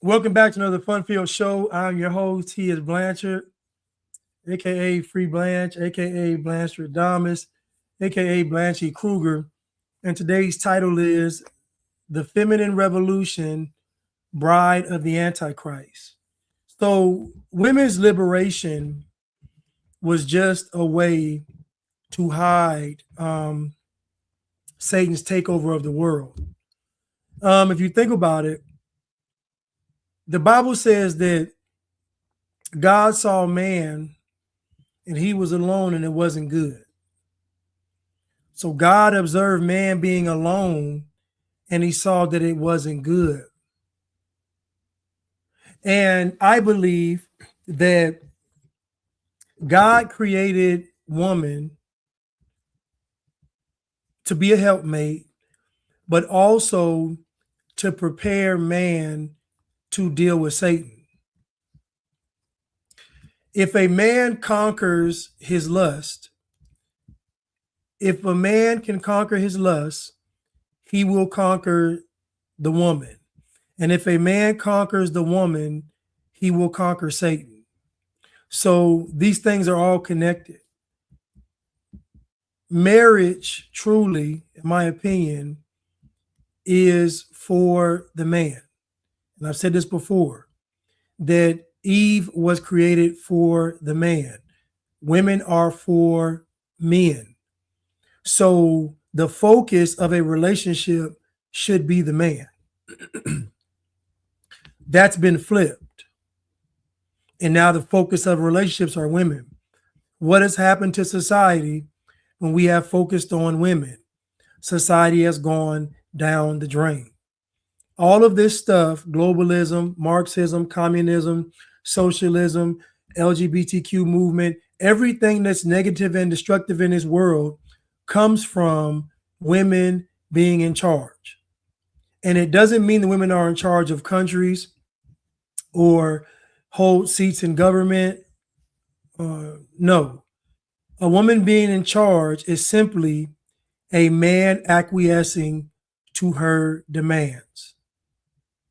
Welcome back to another fun-filled show. I'm your host. He is Blanchard, aka Free Blanche, aka Blanchard Damas, aka Blanchie Kruger. And today's title is The Feminine Revolution, Bride of the Antichrist. So, women's liberation was just a way to hide Satan's takeover of the world. If you think about it, the Bible says that God saw man and he was alone and it wasn't good. So God observed man being alone and he saw that it wasn't good. And I believe that God created woman to be a helpmate, but also to prepare man to deal with Satan. If a man conquers his lust, if a man can conquer his lust, he will conquer the woman. And if a man conquers the woman, he will conquer Satan. So these things are all connected. Marriage, truly, in my opinion, is for the man. And I've said this before, that Eve was created for the man. Women are for men. So the focus of a relationship should be the man. That's been flipped. And now the focus of relationships are women. What has happened to society when we have focused on women? Society has gone down the drain. All of this stuff, globalism, Marxism, communism, socialism, LGBTQ movement, everything that's negative and destructive in this world comes from women being in charge. And it doesn't mean the women are in charge of countries or hold seats in government. No. A woman being in charge is simply a man acquiescing to her demands.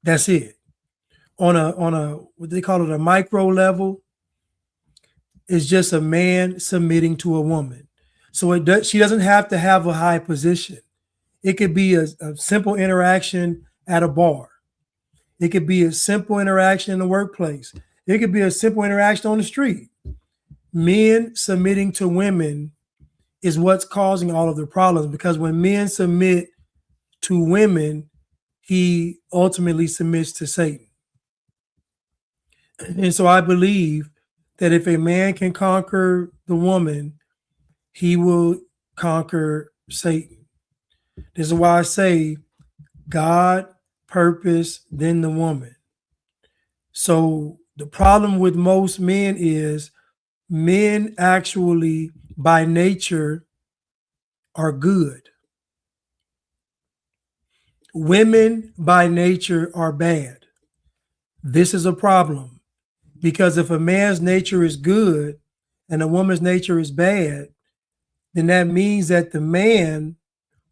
That's it. On a what they call it, a micro level, it's just a man submitting to a woman. So she doesn't have to have a high position. It could be a simple interaction at a bar. It could be a simple interaction in the workplace. It could be a simple interaction on the street. Men submitting to women is what's causing all of the problems, because when men submit to women, he ultimately submits to Satan. And so I believe that if a man can conquer the woman, he will conquer Satan. This is why I say God, purpose, then the woman. So the problem with most men is men actually by nature are good. Women by nature are bad. This is a problem, because if a man's nature is good and a woman's nature is bad, then that means that the man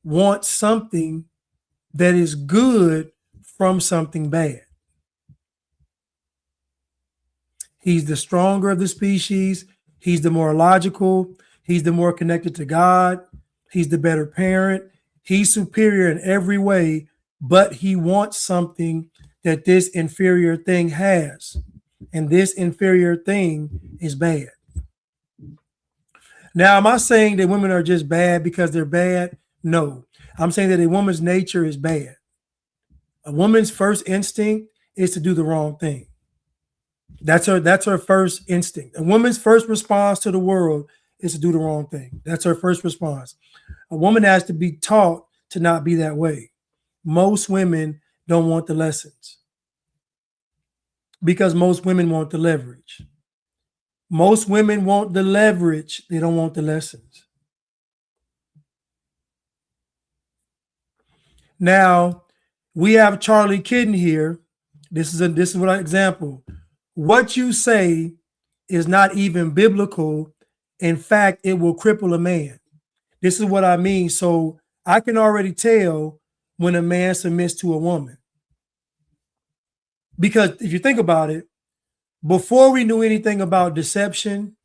wants something that is good from something bad. He's the stronger of the species. He's the more logical. He's the more connected to God. He's the better parent. He's superior in every way, but he wants something that this inferior thing has. And this inferior thing is bad. Now, am I saying that women are just bad because they're bad? No. I'm saying that a woman's nature is bad. A woman's first instinct is to do the wrong thing. That's her first instinct. A woman's first response to the world is to do the wrong thing. That's her first response. A woman has to be taught to not be that way. Most women don't want the lessons because most women want the leverage. Most women want the leverage. They don't want the lessons. Now, we have Charlie Kidden here. This is what an example. What you say is not even biblical. In fact, it will cripple a man. This is what I mean. So I can already tell when a man submits to a woman, Because if you think about it, before we knew anything about deception,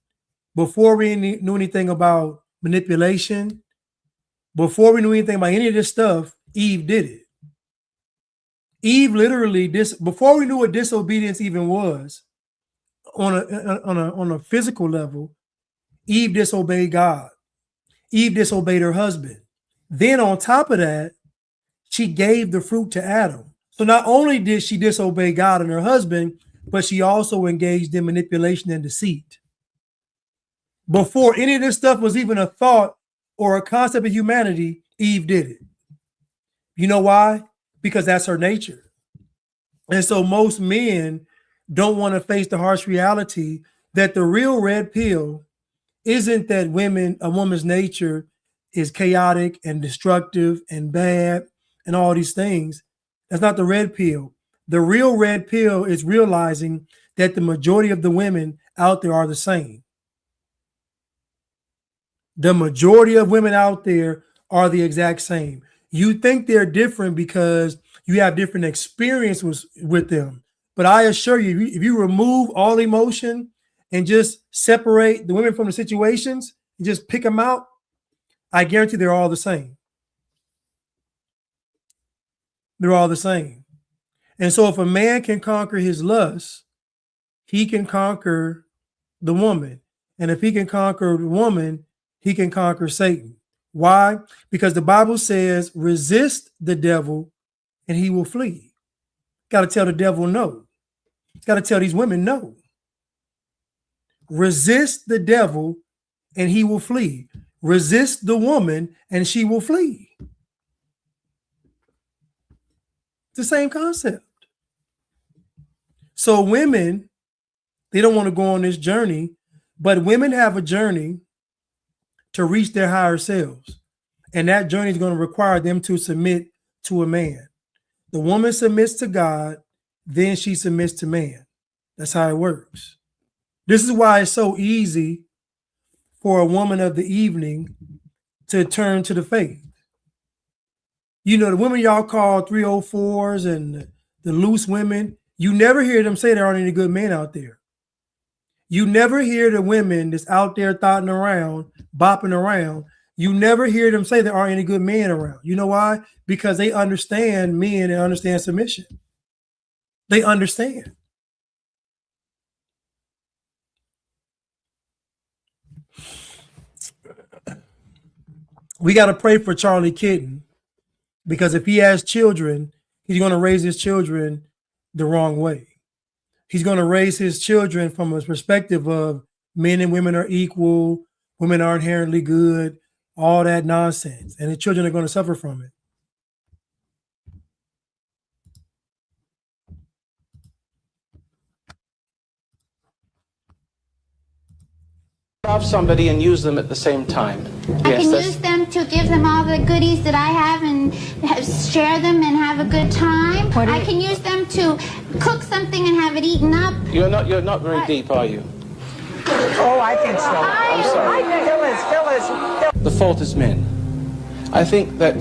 before we knew anything about manipulation, before we knew anything about any of this stuff, Eve did it. Eve literally, before we knew what disobedience even was on a physical level, Eve disobeyed God. Eve disobeyed her husband. Then on top of that, she gave the fruit to Adam. So not only did she disobey God and her husband, but she also engaged in manipulation and deceit. Before any of this stuff was even a thought or a concept of humanity, Eve did it. You know why? Because that's her nature. And so most men don't want to face the harsh reality that the real red pill isn't that a woman's nature is chaotic and destructive and bad and all these things. That's not the red pill. The real red pill is realizing that the majority of the women out there are the same. The majority of women out there are the exact same. You think they're different because you have different experiences with them. But I assure you, if you remove all emotion and just separate the women from the situations, and just pick them out, I guarantee they're all the same. They're all the same. And so if a man can conquer his lust, he can conquer the woman. And if he can conquer the woman, he can conquer Satan. Why? Because the Bible says, resist the devil and he will flee. Got to tell the devil no. Got to tell these women no. Resist the devil and he will flee. Resist the woman and she will flee. It's the same concept. So women, they don't want to go on this journey, but women have a journey to reach their higher selves. And that journey is going to require them to submit to a man. The woman submits to God, then she submits to man. That's how it works. This is why it's so easy for a woman of the evening to turn to the faith. You know, the women y'all call 304s and the loose women, you never hear them say there aren't any good men out there. You never hear the women that's out there thotting around, bopping around. You never hear them say there aren't any good men around. You know why? Because they understand men and understand submission. They understand. We got to pray for Charlie Kitten, because if he has children, he's going to raise his children the wrong way. He's going to raise his children from a perspective of men and women are equal, women are inherently good, all that nonsense. And the children are going to suffer from it. Love somebody and use them at the same time. I can use them to give them all the goodies that I have and share them and have a good time. I can use them to cook something and have it eaten up. You're not very deep, are you? Oh, I think so. I'm sorry. Phyllis. The fault is men. I think that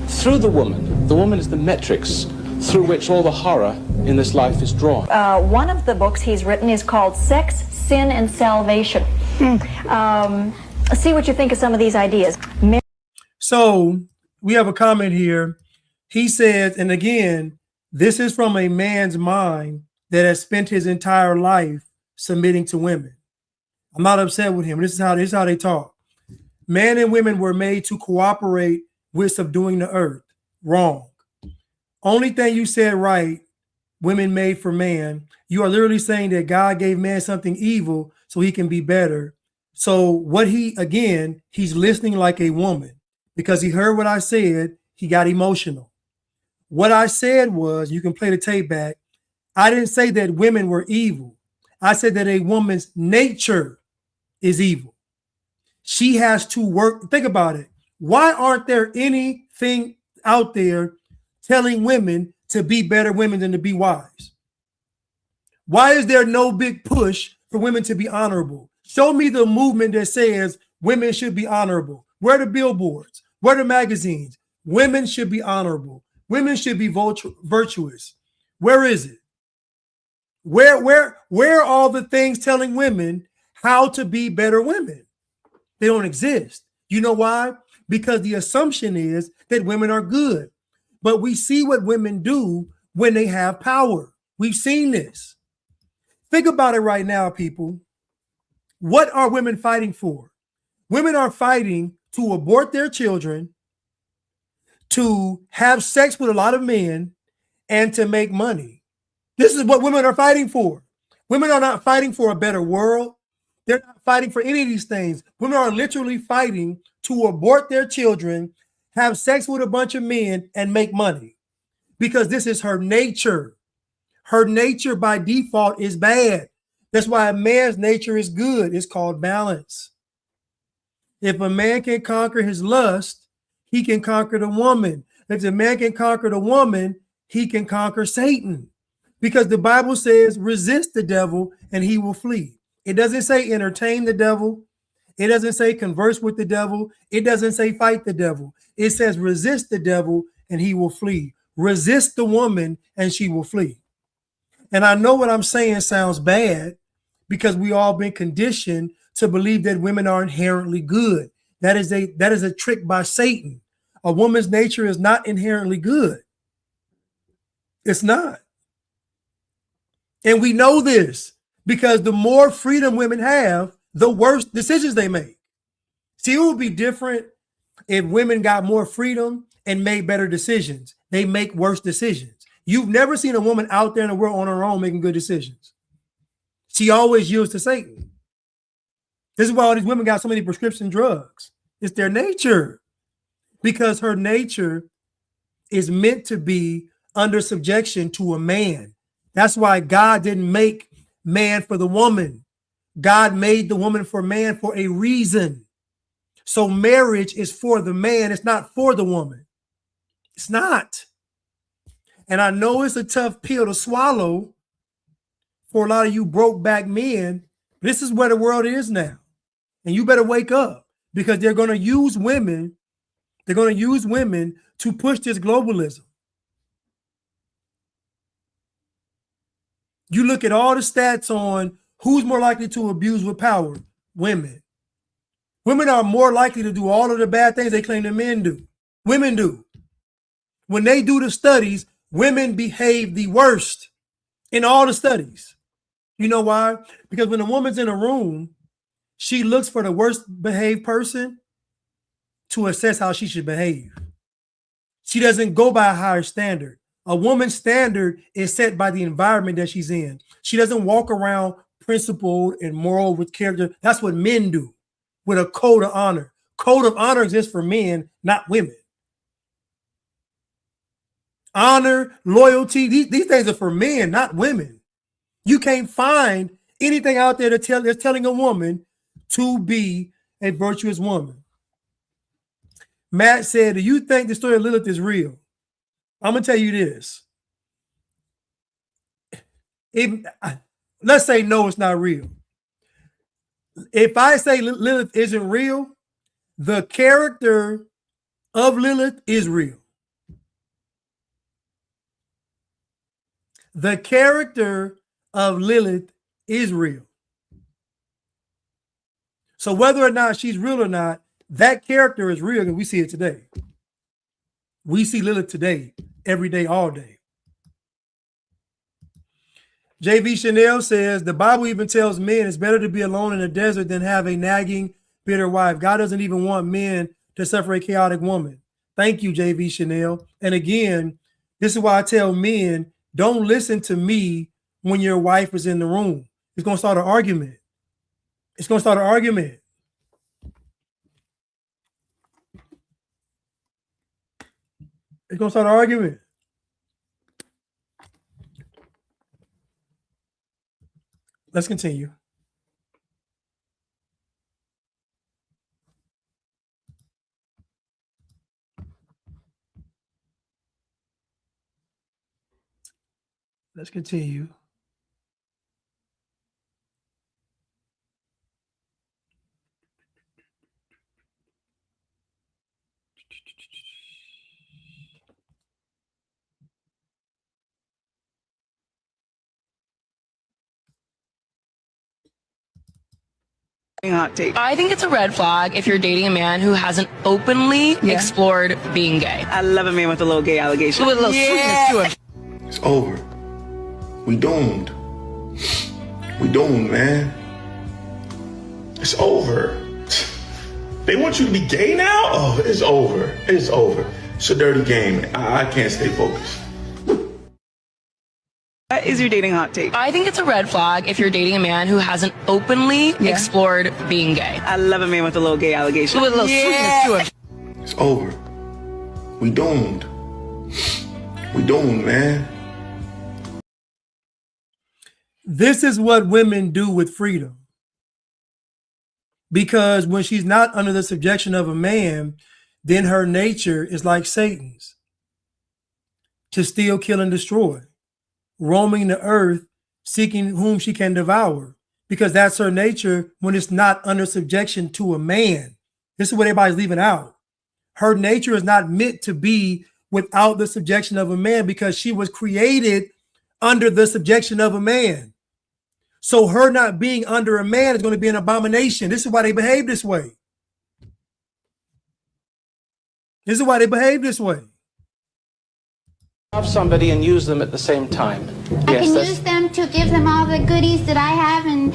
through the woman is the metrics through which all the horror in this life is drawn. One of the books he's written is called Sex, Sin, and Salvation. See what you think of some of these ideas. So we have a comment here. He says, and again, this is from a man's mind that has spent his entire life submitting to women. I'm not upset with him. This is how they talk. Men and women were made to cooperate with subduing the earth. Wrong. Only thing you said right, women made for man. You are literally saying that God gave man something evil so he can be better. So he's listening like a woman, because he heard what I said. He got emotional. What I said was, you can play the tape back. I didn't say that women were evil. I said that a woman's nature is evil. She has to work. Think about it. Why aren't there anything out there telling women to be better women than to be wise? Why is there no big push for women to be honorable? Show me the movement that says women should be honorable. Where are the billboards? Where are the magazines? Women should be honorable. Women should be virtuous. Where is it? Where are all the things telling women how to be better women? They don't exist. You know why? Because the assumption is that women are good. But we see what women do when they have power. We've seen this. Think about it right now, people. What are women fighting for? Women are fighting to abort their children, to have sex with a lot of men, and to make money. This is what women are fighting for. Women are not fighting for a better world. They're not fighting for any of these things. Women are literally fighting to abort their children, have sex with a bunch of men, and make money. Because this is her nature. Her nature by default is bad. That's why a man's nature is good. It's called balance. If a man can conquer his lust, he can conquer the woman. If the man can conquer the woman, he can conquer Satan. Because the Bible says, resist the devil and he will flee. It doesn't say entertain the devil. It doesn't say converse with the devil. It doesn't say fight the devil. It says resist the devil and he will flee. Resist the woman and she will flee. And I know what I'm saying sounds bad because we all been conditioned to believe that women are inherently good. That is a trick by Satan. A woman's nature is not inherently good. It's not. And we know this because the more freedom women have, the worse decisions they make. See, it would be different if women got more freedom and made better decisions. They make worse decisions. You've never seen a woman out there in the world on her own making good decisions. She always yields to Satan. This is why all these women got so many prescription drugs. It's their nature. Because her nature is meant to be under subjection to a man. That's why God didn't make man for the woman. God made the woman for man for a reason. So marriage is for the man. It's not for the woman. It's not. And I know it's a tough pill to swallow for a lot of you broke back men. This is where the world is now. And you better wake up because they're going to use women. They're going to use women to push this globalism. You look at all the stats on who's more likely to abuse with power. Women. Women are more likely to do all of the bad things they claim that men do. Women do. When they do the studies, women behave the worst in all the studies. You know why? Because when a woman's in a room, she looks for the worst behaved person to assess how she should behave. She doesn't go by a higher standard. A woman's standard is set by the environment that she's in. She doesn't walk around principled and moral with character. That's what men do with a code of honor. Code of honor exists for men, not women. Honor, loyalty, these things are for men, not women. You can't find anything out there that's telling a woman to be a virtuous woman. Matt said, do you think the story of Lilith is real? I'm going to tell you this. Let's say no, it's not real. If I say Lilith isn't real, the character of Lilith is real. The character of Lilith is real. So whether or not she's real or not, that character is real because we see it today. We see Lilith today, every day, all day. JV Chanel says, the Bible even tells men it's better to be alone in the desert than have a nagging, bitter wife. God doesn't even want men to suffer a chaotic woman. Thank you, JV Chanel. And again, this is why I tell men, don't listen to me when your wife is in the room. It's going to start an argument. It's going to start an argument. It's going to start an argument. Let's continue. Let's continue. Hot take. I think it's a red flag if you're dating a man who hasn't openly explored being gay. I love a man with a little gay allegation. With a little sweetness to him. It's over. We doomed. We doomed, man. It's over. They want you to be gay now? Oh, it's over. It's over. It's a dirty game. I can't stay focused. What is your dating hot take? I think it's a red flag if you're dating a man who hasn't openly explored being gay. I love a man with a little gay allegation. With a little sweetness to him. It's over. We doomed. We doomed, man. This is what women do with freedom. Because when she's not under the subjection of a man, then her nature is like Satan's, to steal, kill, and destroy, roaming the earth, seeking whom she can devour, because that's her nature when it's not under subjection to a man. This is what everybody's leaving out. Her nature is not meant to be without the subjection of a man because she was created under the subjection of a man. So her not being under a man is going to be an abomination. This is why they behave this way. This is why they behave this way. Love somebody and use them at the same time. I can use them to give them all the goodies that I have and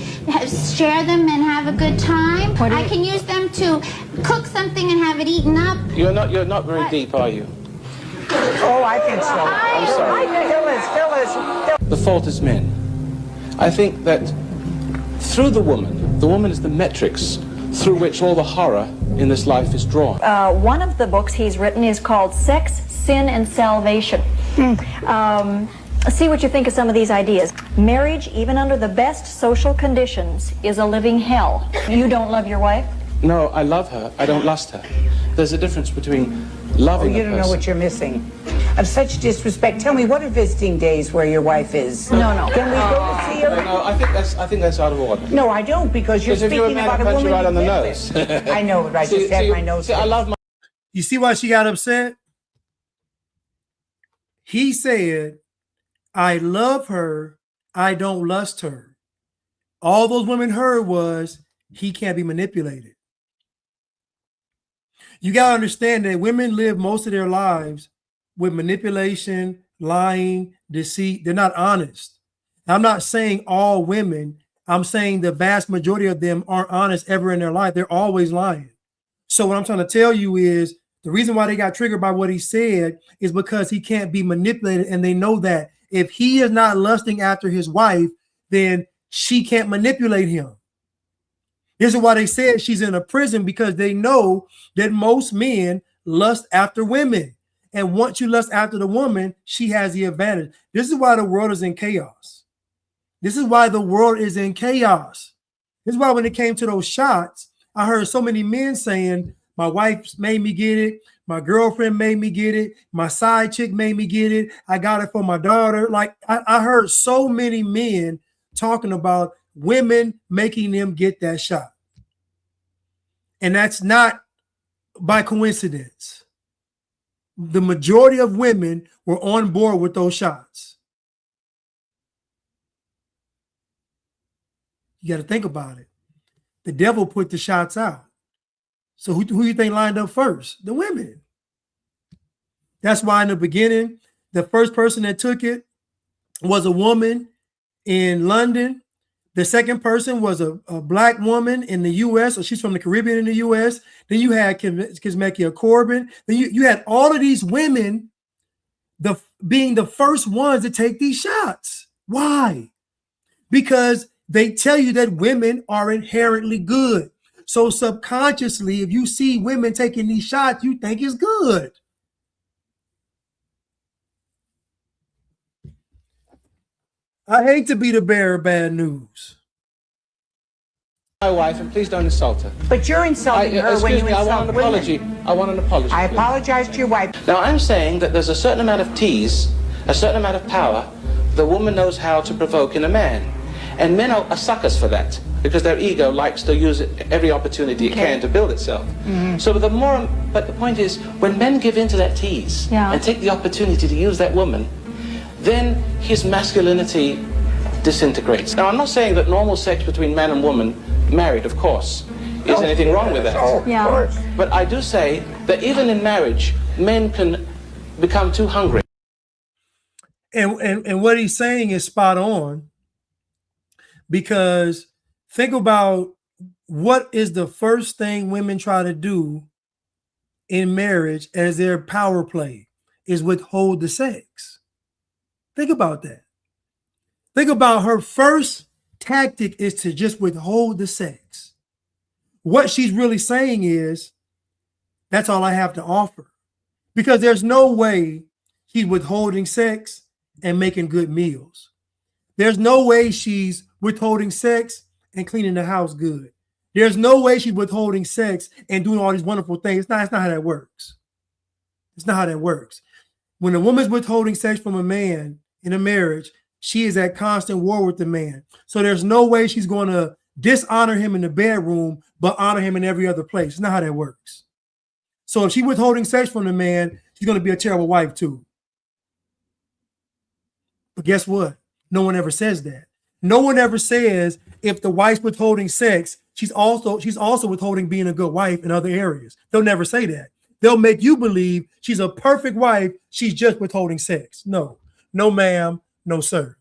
share them and have a good time. I can use them to cook something and have it eaten up. You're not very deep, are you? Oh, I think so. I'm sorry. Phyllis. The fault is men. I think that through the woman is the matrix through which all the horror in this life is drawn. One of the books he's written is called Sex, Sin, and Salvation. See what you think of some of these ideas. Marriage, even under the best social conditions, is a living hell. You don't love your wife? No, I love her. I don't lust her. There's a difference between loving You a don't person. know what you're missing. Of such disrespect. Tell me, what are visiting days where your wife is? No. Can we go to see her? No, I think that's out of order. No, I don't, because you're Because if you're a speaking man, about I'll a punch woman you right on the you live nose. with. I know, but I just had my nose. I love my. You see why she got upset? He said, I love her, I don't lust her. All those women heard was, he can't be manipulated. You got to understand that women live most of their lives with manipulation, lying, deceit. They're not honest. I'm not saying all women. I'm saying the vast majority of them aren't honest ever in their life. They're always lying. So what I'm trying to tell you is the reason why they got triggered by what he said is because he can't be manipulated. And they know that if he is not lusting after his wife, then she can't manipulate him. This is why they said she's in a prison, because they know that most men lust after women. And once you lust after the woman, she has the advantage. This is why the world is in chaos. This is why the world is in chaos. This is why when it came to those shots, I heard so many men saying, my wife made me get it. My girlfriend made me get it. My side chick made me get it. I got it for my daughter. Like I heard so many men talking about women making them get that shot. And that's not by coincidence. The majority of women were on board with those shots. You got to think about it. The devil put the shots out. So who you think lined up first? The women. That's why in the beginning, the first person that took it was a woman in London. The second person was a black woman in the U.S., or she's from the Caribbean in the U.S. Then you had Kizzmekia Corbin. Then you had all of these women being the first ones to take these shots. Why? Because they tell you that women are inherently good. So subconsciously, if you see women taking these shots, you think it's good. I hate to be the bearer of bad news. My wife, and please don't insult her. But you're insulting her when you I insult want an women. apology. I want an apology. I please. apologize to your wife. Now, I'm saying that there's a certain amount of tease, a certain amount of power the woman knows how to provoke in a man. And men are suckers for that, because their ego likes to use every opportunity it can to build itself. So but the point is, when men give in to that tease and take the opportunity to use that woman, then his masculinity disintegrates. Now, I'm not saying that normal sex between man and woman married, of course. Is anything wrong with that? Yeah. But I do say that even in marriage, men can become too hungry. And what he's saying is spot on, because think about what is the first thing women try to do in marriage as their power play is withhold the sex. Think about that. Think about her first tactic is to just withhold the sex. What she's really saying is, that's all I have to offer. Because there's no way she's withholding sex and making good meals. There's no way she's withholding sex and cleaning the house good. There's no way she's withholding sex and doing all these wonderful things. It's not how that works. It's not how that works. When a woman's withholding sex from a man in a marriage, she is at constant war with the man. So there's no way she's going to dishonor him in the bedroom, but honor him in every other place. It's not how that works. So if she's withholding sex from the man, she's going to be a terrible wife too. But guess what? No one ever says that. No one ever says if the wife's withholding sex, she's also withholding being a good wife in other areas. They'll never say that. They'll make you believe she's a perfect wife. She's just withholding sex. No, ma'am, no, sir.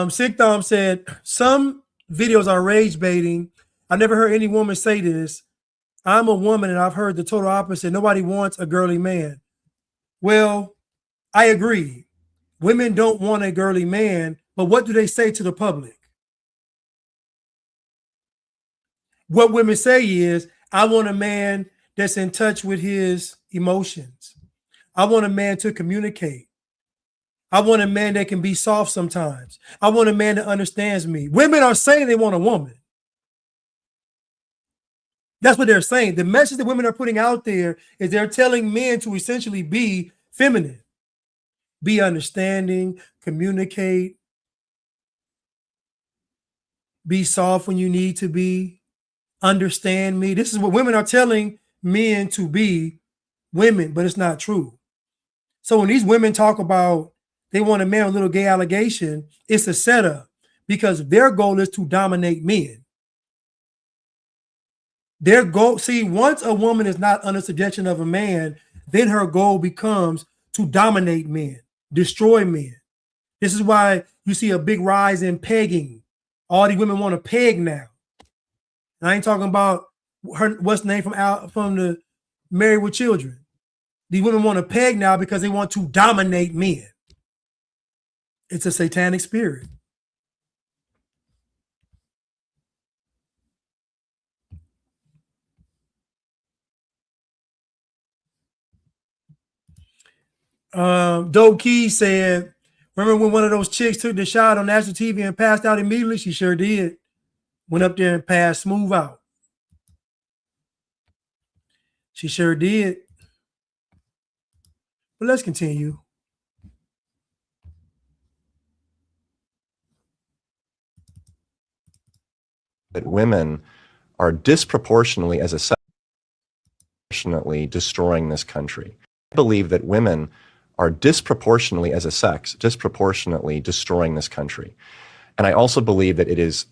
Sick Dom said, some videos are rage baiting. I never heard any woman say this. I'm a woman and I've heard the total opposite. Nobody wants a girly man. Well, I agree. Women don't want a girly man, but what do they say to the public? What women say is, I want a man that's in touch with his emotions. I want a man to communicate. I want a man that can be soft sometimes. I want a man that understands me. Women are saying they want a woman. That's what they're saying. The message that women are putting out there is they're telling men to essentially be feminine, be understanding, communicate, be soft when you need to be, understand me. This is what women are telling men to be women, but it's not true. So when these women talk about they want a man with a little gay allegation, it's a setup because their goal is to dominate men. Their goal, see, once a woman is not under subjection of a man, then her goal becomes to dominate men, destroy men. This is why you see a big rise in pegging. All these women want to peg now. And I ain't talking about her, what's the name from the Married with Children. These women want to peg now because they want to dominate men. It's a satanic spirit. Dope Key said, remember when one of those chicks took the shot on national TV and passed out immediately? She sure did. Went up there and passed smooth out. She sure did. But let's continue. That women are disproportionately destroying this country. I believe that women are disproportionately destroying this country. And I also believe that it is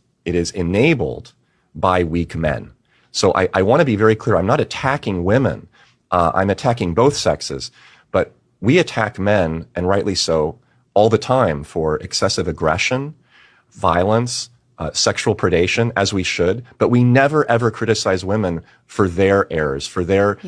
enabled by weak men. So I want to be very clear. I'm not attacking women. I'm attacking both sexes. But we attack men, and rightly so, all the time for excessive aggression, violence, sexual predation, as we should, but we never ever criticize women for their errors, for their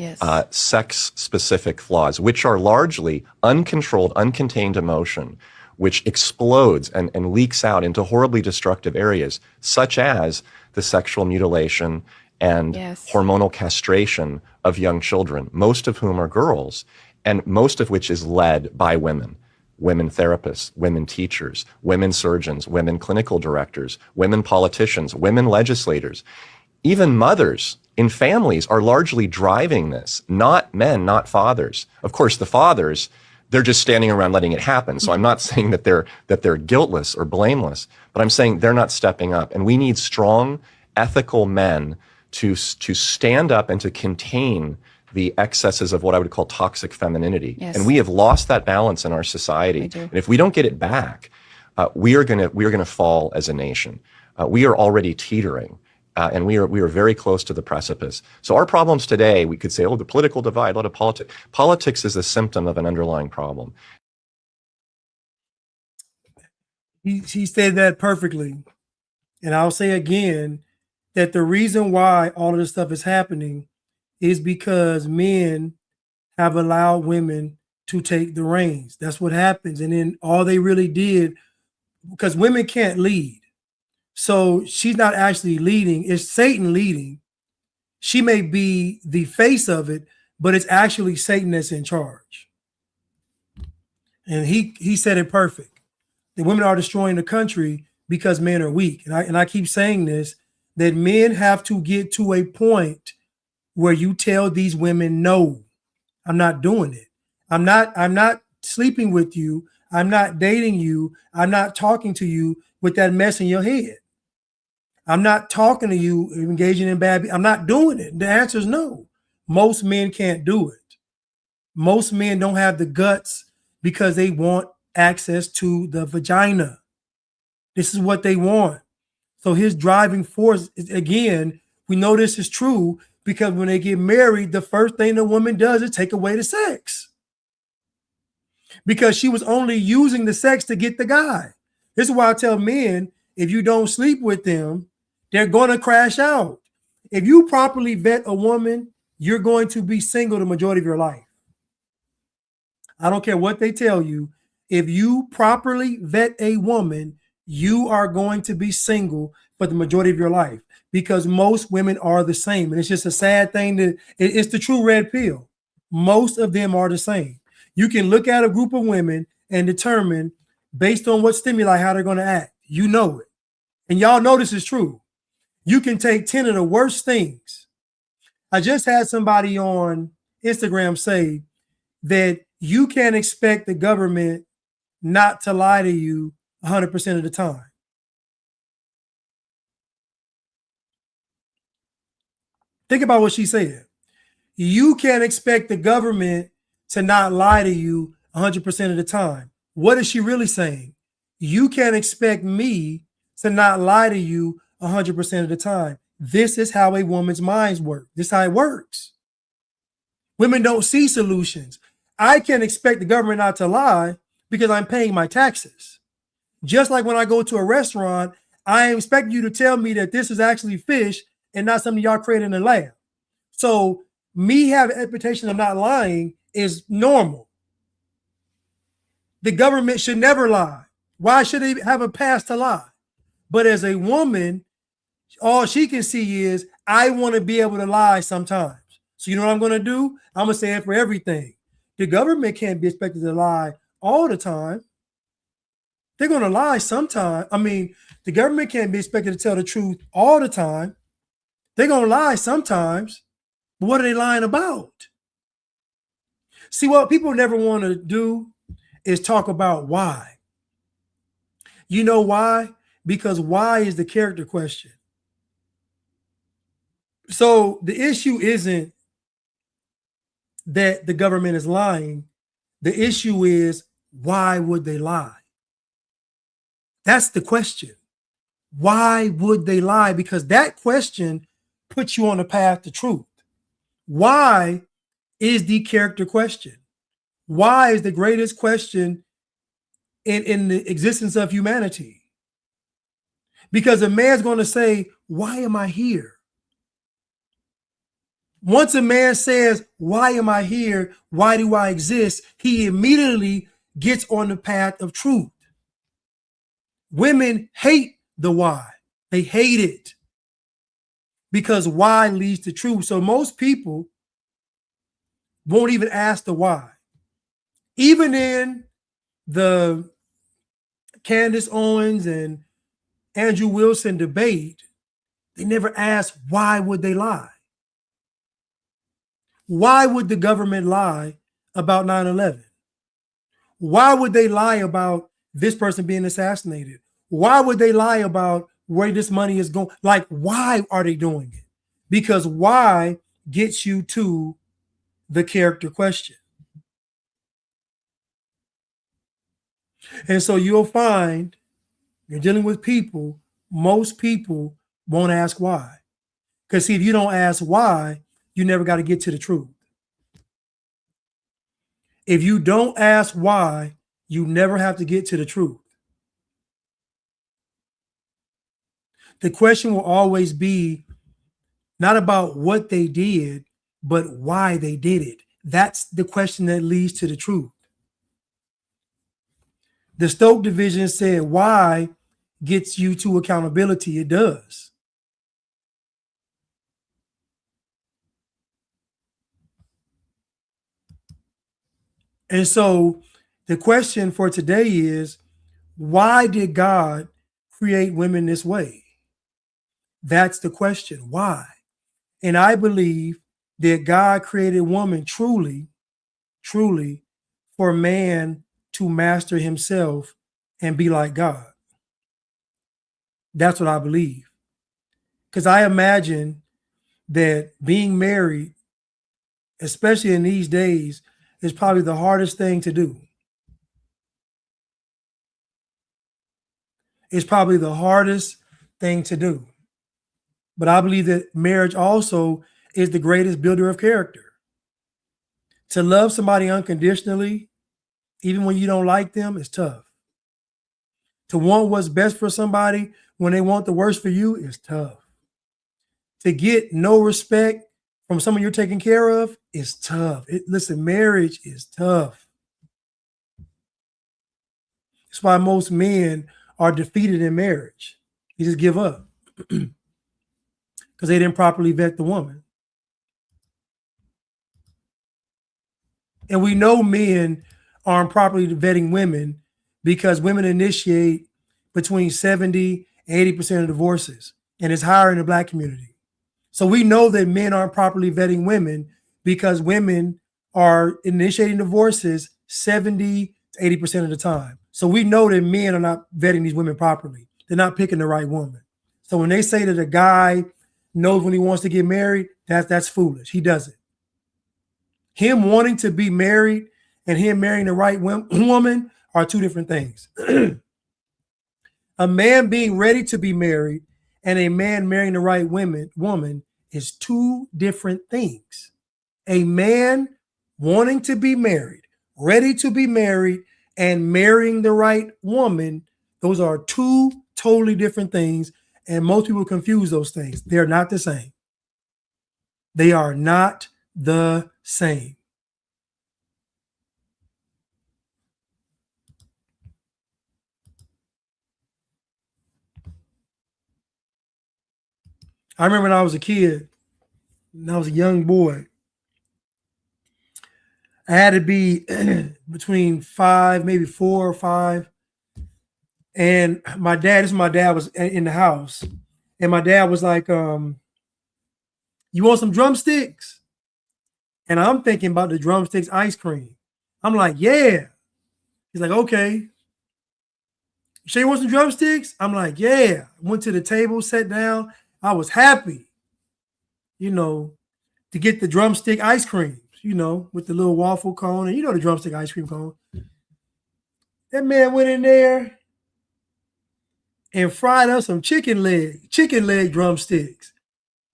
sex-specific flaws, which are largely uncontrolled, uncontained emotion, which explodes and leaks out into horribly destructive areas, such as the sexual mutilation and hormonal castration of young children, most of whom are girls, and most of which is led by women. Women therapists, women teachers, women surgeons, women clinical directors, women politicians, women legislators. Even mothers in families are largely driving this, not men, not fathers. Of course, the fathers, they're just standing around letting it happen. So I'm not saying that they're guiltless or blameless, but I'm saying they're not stepping up. And we need strong, ethical men to stand up and to contain the excesses of what I would call toxic femininity. Yes. And we have lost that balance in our society. And if we don't get it back, we are going to fall as a nation. We are already teetering. And we are very close to the precipice. So our problems today, we could say, oh, the political divide, a lot of politics. Politics is a symptom of an underlying problem. He said that perfectly. And I'll say again that the reason why all of this stuff is happening is because men have allowed women to take the reins. That's what happens. And then all they really did, because women can't lead. So she's not actually leading. It's Satan leading. She may be the face of it, but it's actually Satan that's in charge. And he said it perfect. The women are destroying the country because men are weak. And I keep saying this, that men have to get to a point where you tell these women, no, I'm not doing it. I'm not sleeping with you. I'm not dating you. I'm not talking to you with that mess in your head. I'm not talking to you, engaging in bad. I'm not doing it. The answer is no. Most men can't do it. Most men don't have the guts because they want access to the vagina. This is what they want. So his driving force is, again, we know this is true because when they get married, the first thing the woman does is take away the sex. Because she was only using the sex to get the guy. This is why I tell men, if you don't sleep with them, they're going to crash out. If you properly vet a woman, you're going to be single the majority of your life. I don't care what they tell you. If you properly vet a woman, you are going to be single for the majority of your life because most women are the same. And it's just a sad thing that it's the true red pill. Most of them are the same. You can look at a group of women and determine based on what stimuli, how they're going to act. You know it. And y'all know this is true. You can take 10 of the worst things. I just had somebody on Instagram say that you can't expect the government not to lie to you 100% of the time. Think about what she said. You can't expect the government to not lie to you 100% of the time. What is she really saying? You can't expect me to not lie to you 100% of the time. This is how a woman's minds work. This is how it works. Women don't see solutions. I can't expect the government not to lie because I'm paying my taxes. Just like when I go to a restaurant, I expect you to tell me that this is actually fish and not something y'all created in the lab. So me having expectation of not lying is normal. The government should never lie. Why should they have a pass to lie? But as a woman, all she can see is, I want to be able to lie sometimes. So you know what I'm going to do? I'm going to say it for everything. The government can't be expected to lie all the time. They're going to lie sometime. I mean, the government can't be expected to tell the truth all the time. They're going to lie sometimes. But what are they lying about? See, what people never want to do is talk about why. You know why? Because why is the character question. So the issue isn't that the government is lying. The issue is, why would they lie? That's the question. Why would they lie? Because that question puts you on the path to truth. Why is the character question? Why is the greatest question in the existence of humanity? Because a man's going to say, why am I here? Once a man says, why am I here? Why do I exist? He immediately gets on the path of truth. Women hate the why. They hate it because why leads to truth. So most people won't even ask the why. Even in the Candace Owens and Andrew Wilson debate, they never ask, why would they lie? Why would the government lie about 9/11? Why would they lie about this person being assassinated? Why would they lie about where this money is going? Like, why are they doing it? Because why gets you to the character question. And so you'll find you're dealing with people most people won't ask why. Because see, if you don't ask why, you never got to get to the truth. If you don't ask why, you never have to get to the truth. The question will always be not about what they did, but why they did it. That's the question that leads to the truth. The Stoke division said why gets you to accountability. It does. And so the question for today is, why did God create women this way? That's the question. Why? And I believe that God created woman truly for man to master himself and be like God. That's what I believe. Because I imagine that being married, especially in these days, is probably the hardest thing to do. It's probably the hardest thing to do. But I believe that marriage also is the greatest builder of character. To love somebody unconditionally, even when you don't like them, is tough. To want what's best for somebody when they want the worst for you is tough. To get no respect from someone you're taking care of is tough. Listen, marriage is tough. That's why most men are defeated in marriage. They just give up because they didn't properly vet the woman. And we know men aren't properly vetting women because women initiate between 70 and 80% of divorces, and it's higher in the Black community. So we know that men aren't properly vetting women because women are initiating divorces 70 to 80% of the time. So we know that men are not vetting these women properly. They're not picking the right woman. So when they say that a guy knows when he wants to get married, that's foolish. He doesn't. Him wanting to be married and him marrying the right woman are two different things. A man being ready to be married and a man marrying the right woman is two different things. A man wanting to be married, ready to be married, and marrying the right woman, those are two totally different things. And most people confuse those things. They're not the same. They are not the same. I remember when I was a kid, and I was a young boy, I had to be between 5, maybe 4 or 5. And my dad was in the house. And my dad was like, you want some drumsticks? And I'm thinking about the drumsticks ice cream. I'm like, yeah. He's like, okay. You sure you want some drumsticks? I'm like, yeah. Went to the table, sat down. I was happy, to get the drumstick ice cream, with the little waffle cone and the drumstick ice cream cone. That man went in there and fried up some chicken leg drumsticks.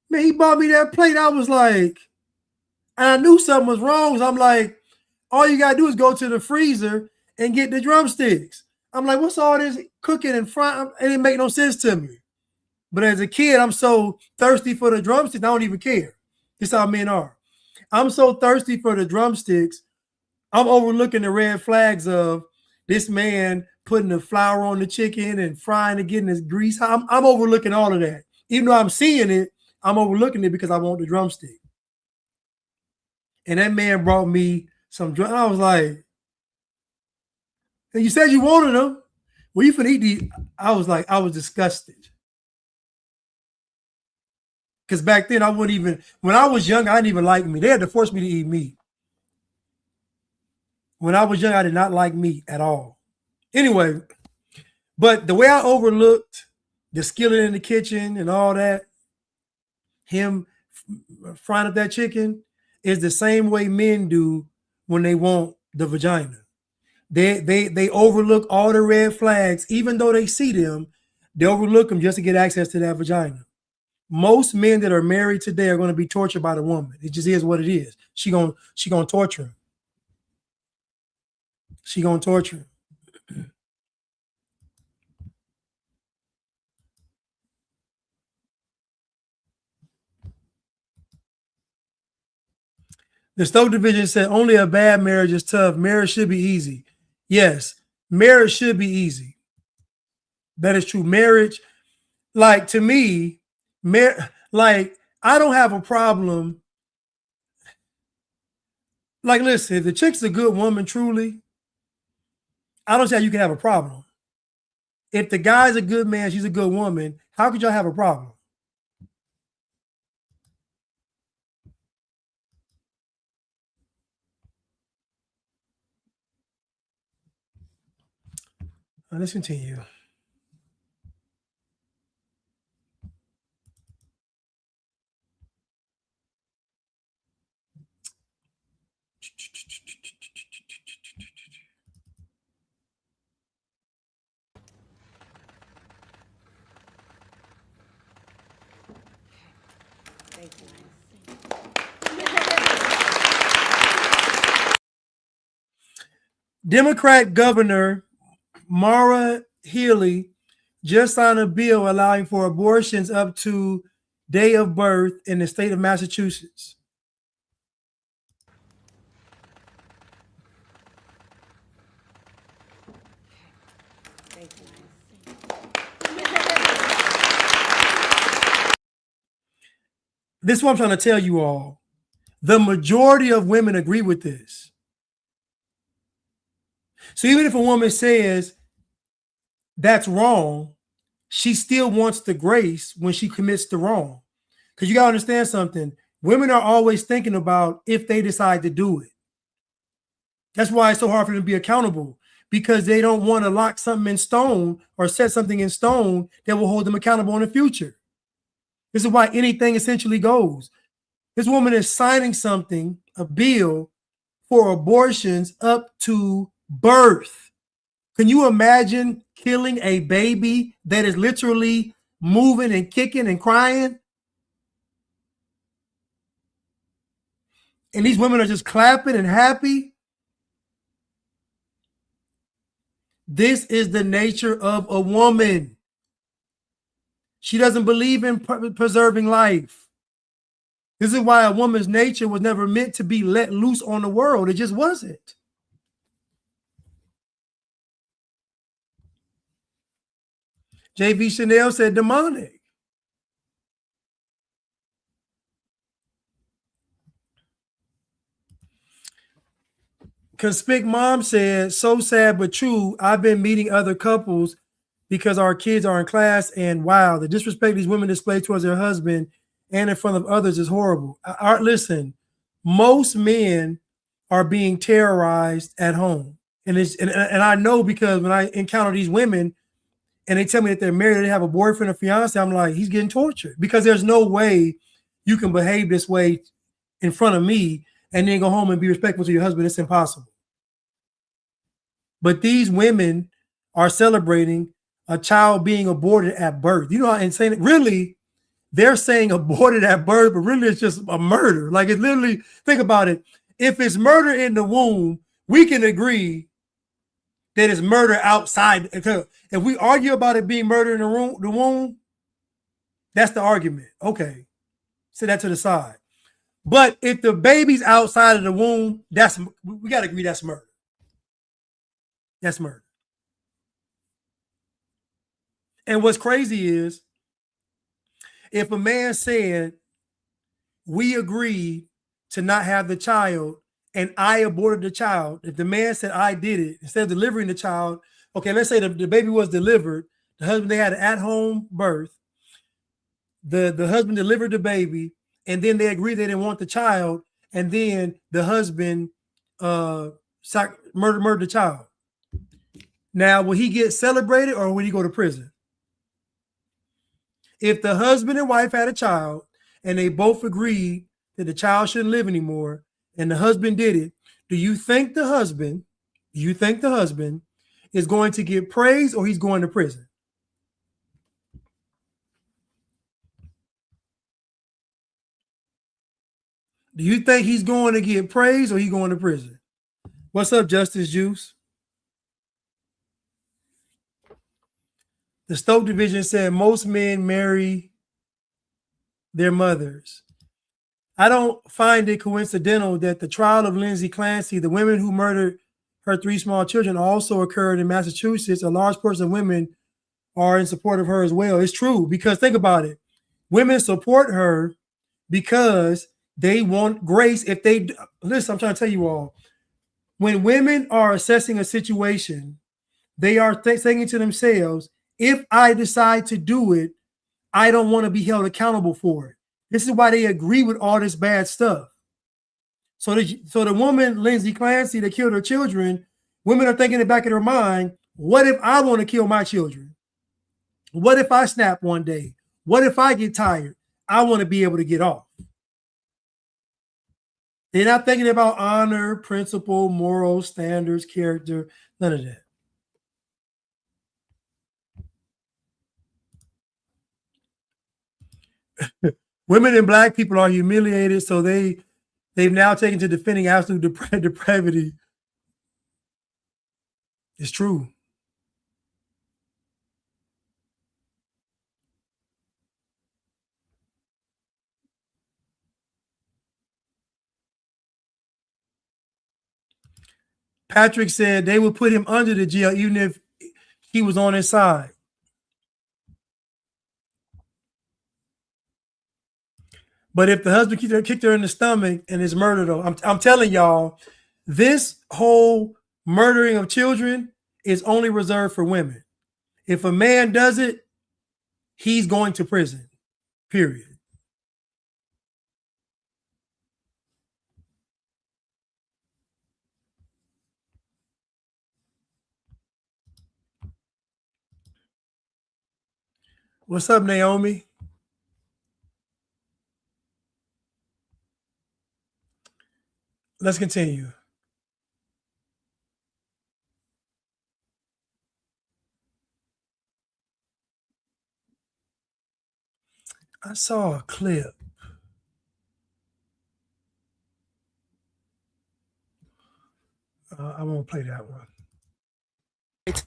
Man, he bought me that plate. I was like, and I knew something was wrong. So I'm like, all you gotta do is go to the freezer and get the drumsticks. I'm like, what's all this cooking and frying? It didn't make no sense to me. But as a kid, I'm so thirsty for the drumsticks, I don't even care. This is how men are. I'm so thirsty for the drumsticks, I'm overlooking the red flags of this man putting the flour on the chicken and frying and getting his grease. I'm overlooking all of that. Even though I'm seeing it, I'm overlooking it because I want the drumstick. And that man brought me some drum. I was like, and you said you wanted them. Well, you finna eat these. I was disgusted. Because back then when I was young, I didn't even like meat. They had to force me to eat meat. When I was young, I did not like meat at all. Anyway, but the way I overlooked the skillet in the kitchen and all that, him frying up that chicken, is the same way men do when they want the vagina. They overlook all the red flags, even though they see them. They overlook them just to get access to that vagina. Most men that are married today are going to be tortured by the woman. It just is what it is. She gonna torture him. She gonna torture him. The Stoke Division said only a bad marriage is tough. Marriage should be easy. Yes, marriage should be easy. That is true. Marriage, like to me, like I don't have a problem. Like, listen, if the chick's a good woman, truly, I don't see how you can have a problem. If the guy's a good man, she's a good woman, how could y'all have a problem? Let's continue. Democrat Governor Maura Healey just signed a bill allowing for abortions up to day of birth in the state of Massachusetts. This is what I'm trying to tell you all. The majority of women agree with this. So even if a woman says that's wrong, she still wants the grace when she commits the wrong. Because you got to understand something. Women are always thinking about if they decide to do it. That's why it's so hard for them to be accountable, because they don't want to lock something in stone or set something in stone that will hold them accountable in the future. This is why anything essentially goes. This woman is signing something, a bill for abortions up to birth. Can you imagine killing a baby that is literally moving and kicking and crying? And these women are just clapping and happy. This is the nature of a woman. She doesn't believe in preserving life. This is why a woman's nature was never meant to be let loose on the world. It just wasn't. JV Chanel said demonic. Conspic Mom said, so sad but true. I've been meeting other couples because our kids are in class, and wow, the disrespect these women display towards their husband and in front of others is horrible. Listen, most men are being terrorized at home. And I know, because when I encounter these women and they tell me that they're married, they have a boyfriend or fiance, I'm like, he's getting tortured, because there's no way you can behave this way in front of me and then go home and be respectful to your husband. It's impossible. But these women are celebrating a child being aborted at birth. You know how insane it really, they're saying aborted at birth, but really it's just a murder. Like, it's literally, think about it. If it's murder in the womb, we can agree that it's murder outside. If we argue about it being murder in the womb, that's the argument. Okay, set that to the side. But if the baby's outside of the womb, we got to agree that's murder. That's murder. And what's crazy is, if a man said, we agreed to not have the child and I aborted the child, if the man said I did it, instead of delivering the child, okay, let's say the baby was delivered, the husband, they had an at-home birth, the husband delivered the baby, and then they agreed they didn't want the child, and then the husband murdered the child. Now, will he get celebrated or will he go to prison? If the husband and wife had a child and they both agreed that the child shouldn't live anymore, and the husband did it, do you think the husband is going to get praise or he's going to prison? Do you think he's going to get praise or he going to prison? What's up, Justice Juice? The Stoke Division said most men marry their mothers. I don't find it coincidental that the trial of Lindsay Clancy, the women who murdered her 3 small children, also occurred in Massachusetts. A large portion of women are in support of her as well. It's true, because think about it. Women support her because they want grace. If they listen, I'm trying to tell you all, when women are assessing a situation, they are saying to themselves, if I decide to do it, I don't want to be held accountable for it. This is why they agree with all this bad stuff. So the woman, Lindsay Clancy, that killed her children, women are thinking in the back of their mind, what if I want to kill my children? What if I snap one day? What if I get tired? I want to be able to get off. They're not thinking about honor, principle, moral standards, character, none of that. Women and black people are humiliated, so they've now taken to defending absolute depravity. It's true. Patrick said they would put him under the jail even if he was on his side. But if the husband kicked her in the stomach and is murdered, though, I'm telling y'all, this whole murdering of children is only reserved for women. If a man does it, he's going to prison, period. What's up, Naomi? Let's continue. I saw a clip. I won't play that one.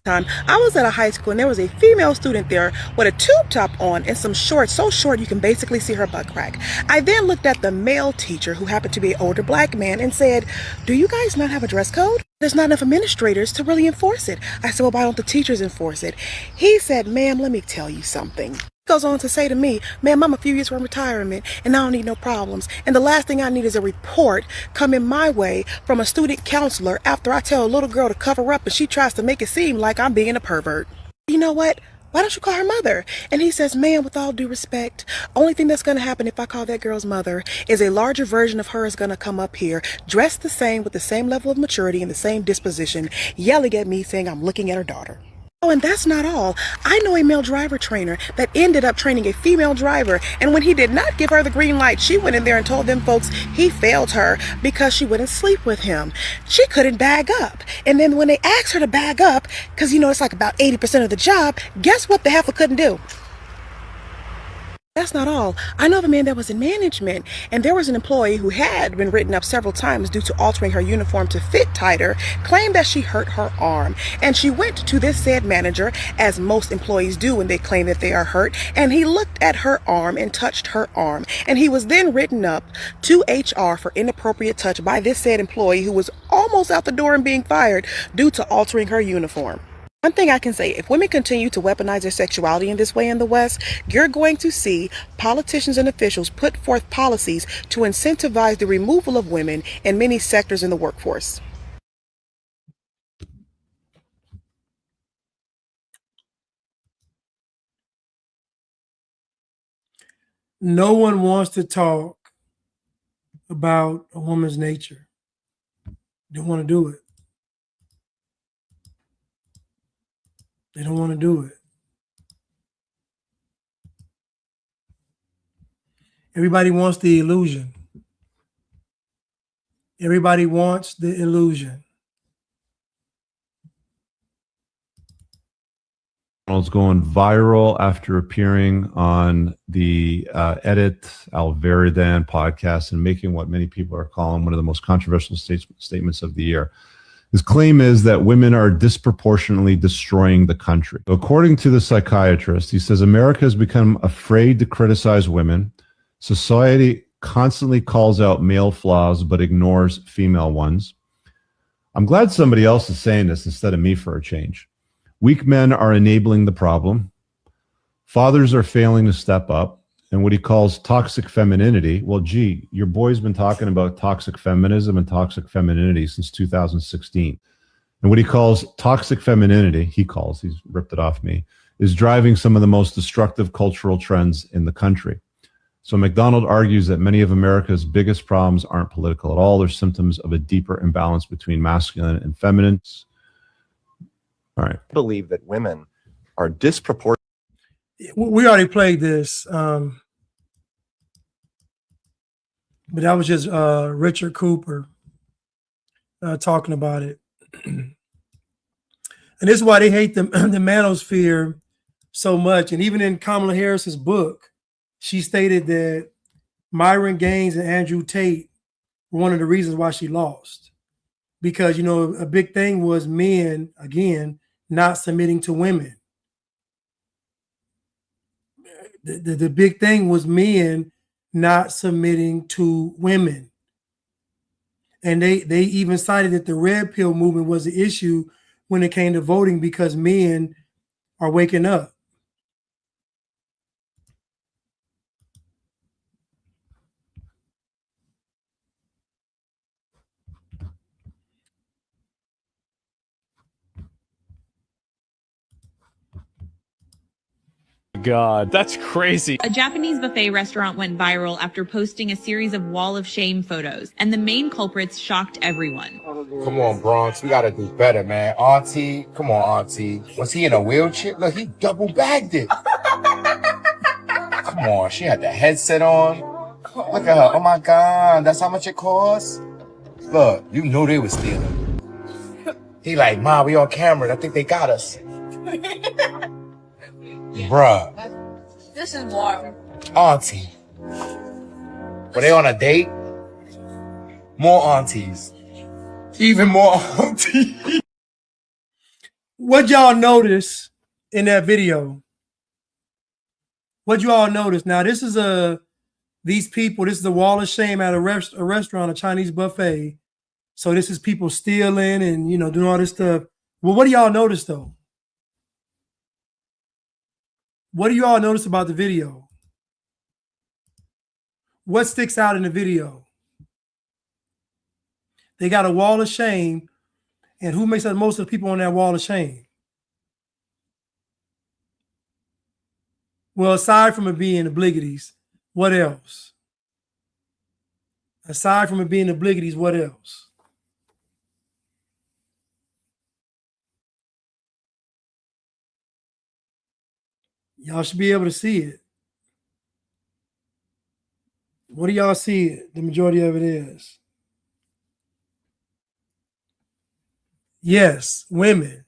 Time. I was at a high school and there was a female student there with a tube top on and some shorts so short you can basically see her butt crack. I then looked at the male teacher, who happened to be an older black man, and said, do you guys not have a dress code? There's not enough administrators to really enforce it. I said, well, why don't the teachers enforce it? He said, ma'am, let me tell you something. Goes on to say to me, ma'am, I'm a few years from retirement and I don't need no problems. And the last thing I need is a report coming my way from a student counselor after I tell a little girl to cover up and she tries to make it seem like I'm being a pervert. You know what? Why don't you call her mother? And he says, ma'am, with all due respect, only thing that's going to happen if I call that girl's mother is a larger version of her is going to come up here, dressed the same, with the same level of maturity and the same disposition, yelling at me saying I'm looking at her daughter. Oh, and that's not all. I know a male driver trainer that ended up training a female driver, and when he did not give her the green light, she went in there and told them folks he failed her because she wouldn't sleep with him. She couldn't bag up. And then when they asked her to bag up, because, you know, it's like about 80% of the job, guess what the heifer couldn't do? That's not all. I know of a man that was in management, and there was an employee who had been written up several times due to altering her uniform to fit tighter, claimed that she hurt her arm. And she went to this said manager, as most employees do when they claim that they are hurt, and he looked at her arm and touched her arm. And he was then written up to HR for inappropriate touch by this said employee, who was almost out the door and being fired due to altering her uniform. One thing I can say, if women continue to weaponize their sexuality in this way in the West, you're going to see politicians and officials put forth policies to incentivize the removal of women in many sectors in the workforce. No one wants to talk about a woman's nature. They don't want to do it. They don't want to do it. Everybody wants the illusion. Everybody wants the illusion. McDonald's going viral after appearing on the Edit Alveridan podcast and making what many people are calling one of the most controversial statements of the year. His claim is that women are disproportionately destroying the country. According to the psychiatrist, he says America has become afraid to criticize women. Society constantly calls out male flaws but ignores female ones. I'm glad somebody else is saying this instead of me for a change. Weak men are enabling the problem. Fathers are failing to step up. And what he calls toxic femininity. Well, gee, your boy's been talking about toxic feminism and toxic femininity since 2016. And what he calls toxic femininity, he's ripped it off me, is driving some of the most destructive cultural trends in the country. So McDonald argues that many of America's biggest problems aren't political at all. They're symptoms of a deeper imbalance between masculine and feminine. All right. I believe that women are disproportionately. We already played this, but that was just Richard Cooper talking about it. And this is why they hate the manosphere so much. And even in Kamala Harris's book, she stated that Myron Gaines and Andrew Tate were one of the reasons why she lost. Because, a big thing was men, again, not submitting to women. The big thing was men not submitting to women. And they even cited that the red pill movement was the issue when it came to voting because men are waking up. God, that's crazy. A Japanese buffet restaurant went viral after posting a series of wall of shame photos, and the main culprits shocked everyone. Come on, Bronx, we gotta do better, man. Auntie, come on, Auntie. Was he in a wheelchair? Look, he double bagged it. Come on, she had the headset on. Look at her. Oh my God, that's how much it costs? Look, you knew they was stealing. He like, Ma, we on camera. I think they got us. Bruh. This is warm. Auntie. Were they on a date? More aunties. Even more aunties. What y'all notice in that video? What you all notice? Now, this is these people, this is the wall of shame at a restaurant, a Chinese buffet. So this is people stealing and, doing all this stuff. Well, what do y'all notice, though? What do you all notice about the video? What sticks out in the video? They got a wall of shame, and who makes up most of the people on that wall of shame? Well, aside from it being obligaties, what else? Aside from it being obligaties, what else? Y'all should be able to see it. What do y'all see? The majority of it is. Yes, women.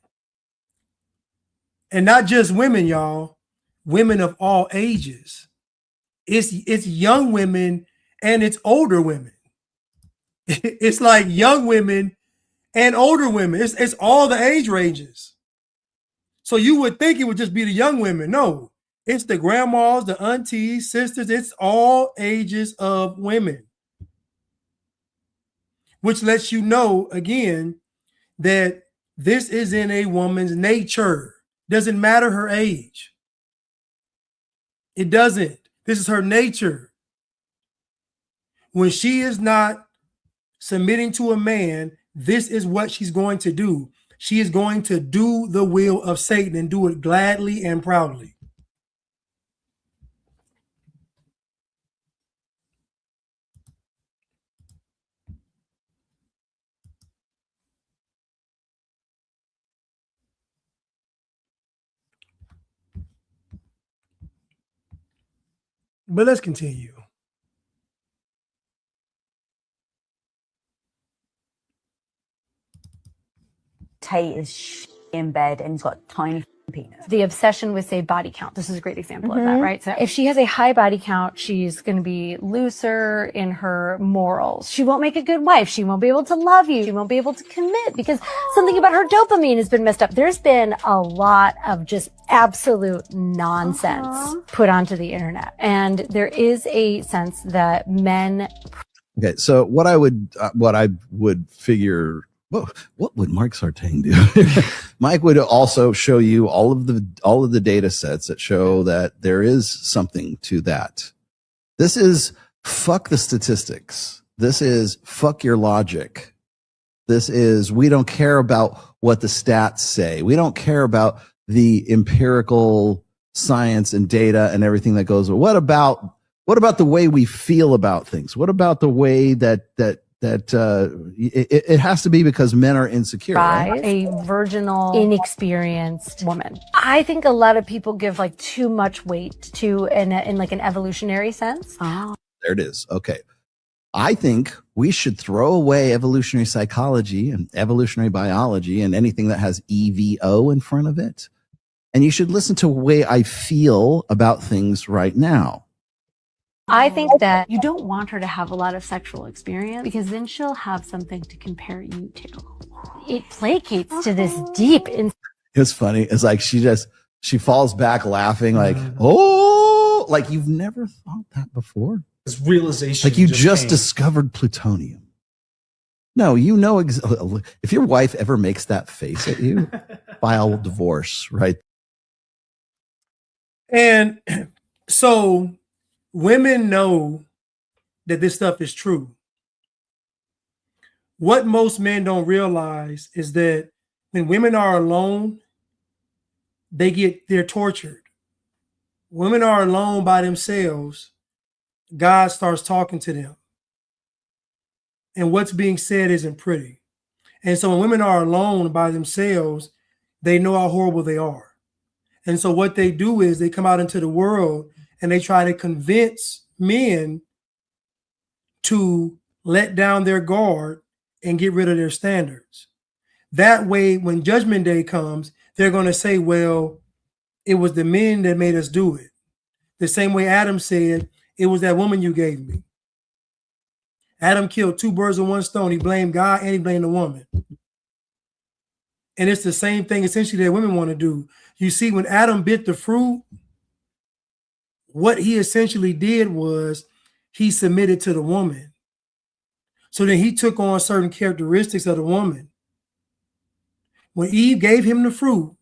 And not just women, y'all. Women of all ages. It's young women and it's older women. It's like young women and older women. It's all the age ranges. So you would think it would just be the young women. No, it's the grandmas, the aunties, sisters. It's all ages of women. Which lets you know, again, that this is in a woman's nature. Doesn't matter her age. It doesn't. This is her nature. When she is not submitting to a man, this is what she's going to do. She is going to do the will of Satan and do it gladly and proudly. But let's continue. Tate is in bed and he's got a tiny penis. The obsession with, say, body count. This is a great example of that, right? So if she has a high body count, she's going to be looser in her morals. She won't make a good wife. She won't be able to love you. She won't be able to commit because something about her dopamine has been messed up. There's been a lot of just absolute nonsense put onto the internet. And there is a sense that men. Okay. So what I would figure, what would Mark Sartain do? Mike would also show you all of the data sets that show that there is something to that. This is fuck the statistics. This is fuck your logic. This is, we don't care about what the stats say. We don't care about the empirical science and data and everything that goes. What about the way we feel about things? What about the way that it has to be because men are insecure, right? A virginal, inexperienced woman. I think a lot of people give like too much weight to in like an evolutionary sense. There it is. Okay. I think we should throw away evolutionary psychology and evolutionary biology and anything that has EVO in front of it. And you should listen to the way I feel about things right now. I think that you don't want her to have a lot of sexual experience because then she'll have something to compare you to. It placates to this deep. It's funny. It's like she falls back laughing like, oh, like you've never thought that before. This realization. Like you just discovered plutonium. No, you know, if your wife ever makes that face at you, file divorce, right? And so women know that this stuff is true. What most men don't realize is that when women are alone, they're tortured. Women are alone by themselves. God starts talking to them. And what's being said isn't pretty. And so when women are alone by themselves, they know how horrible they are. And so what they do is they come out into the world and they try to convince men to let down their guard and get rid of their standards. That way, when Judgment Day comes, they're going to say, well, it was the men that made us do it. The same way Adam said, it was that woman you gave me. Adam killed 2 birds with 1 stone. He blamed God and he blamed the woman. And it's the same thing essentially that women want to do. You see, when Adam bit the fruit, what he essentially did was he submitted to the woman. So then he took on certain characteristics of the woman. When Eve gave him the fruit,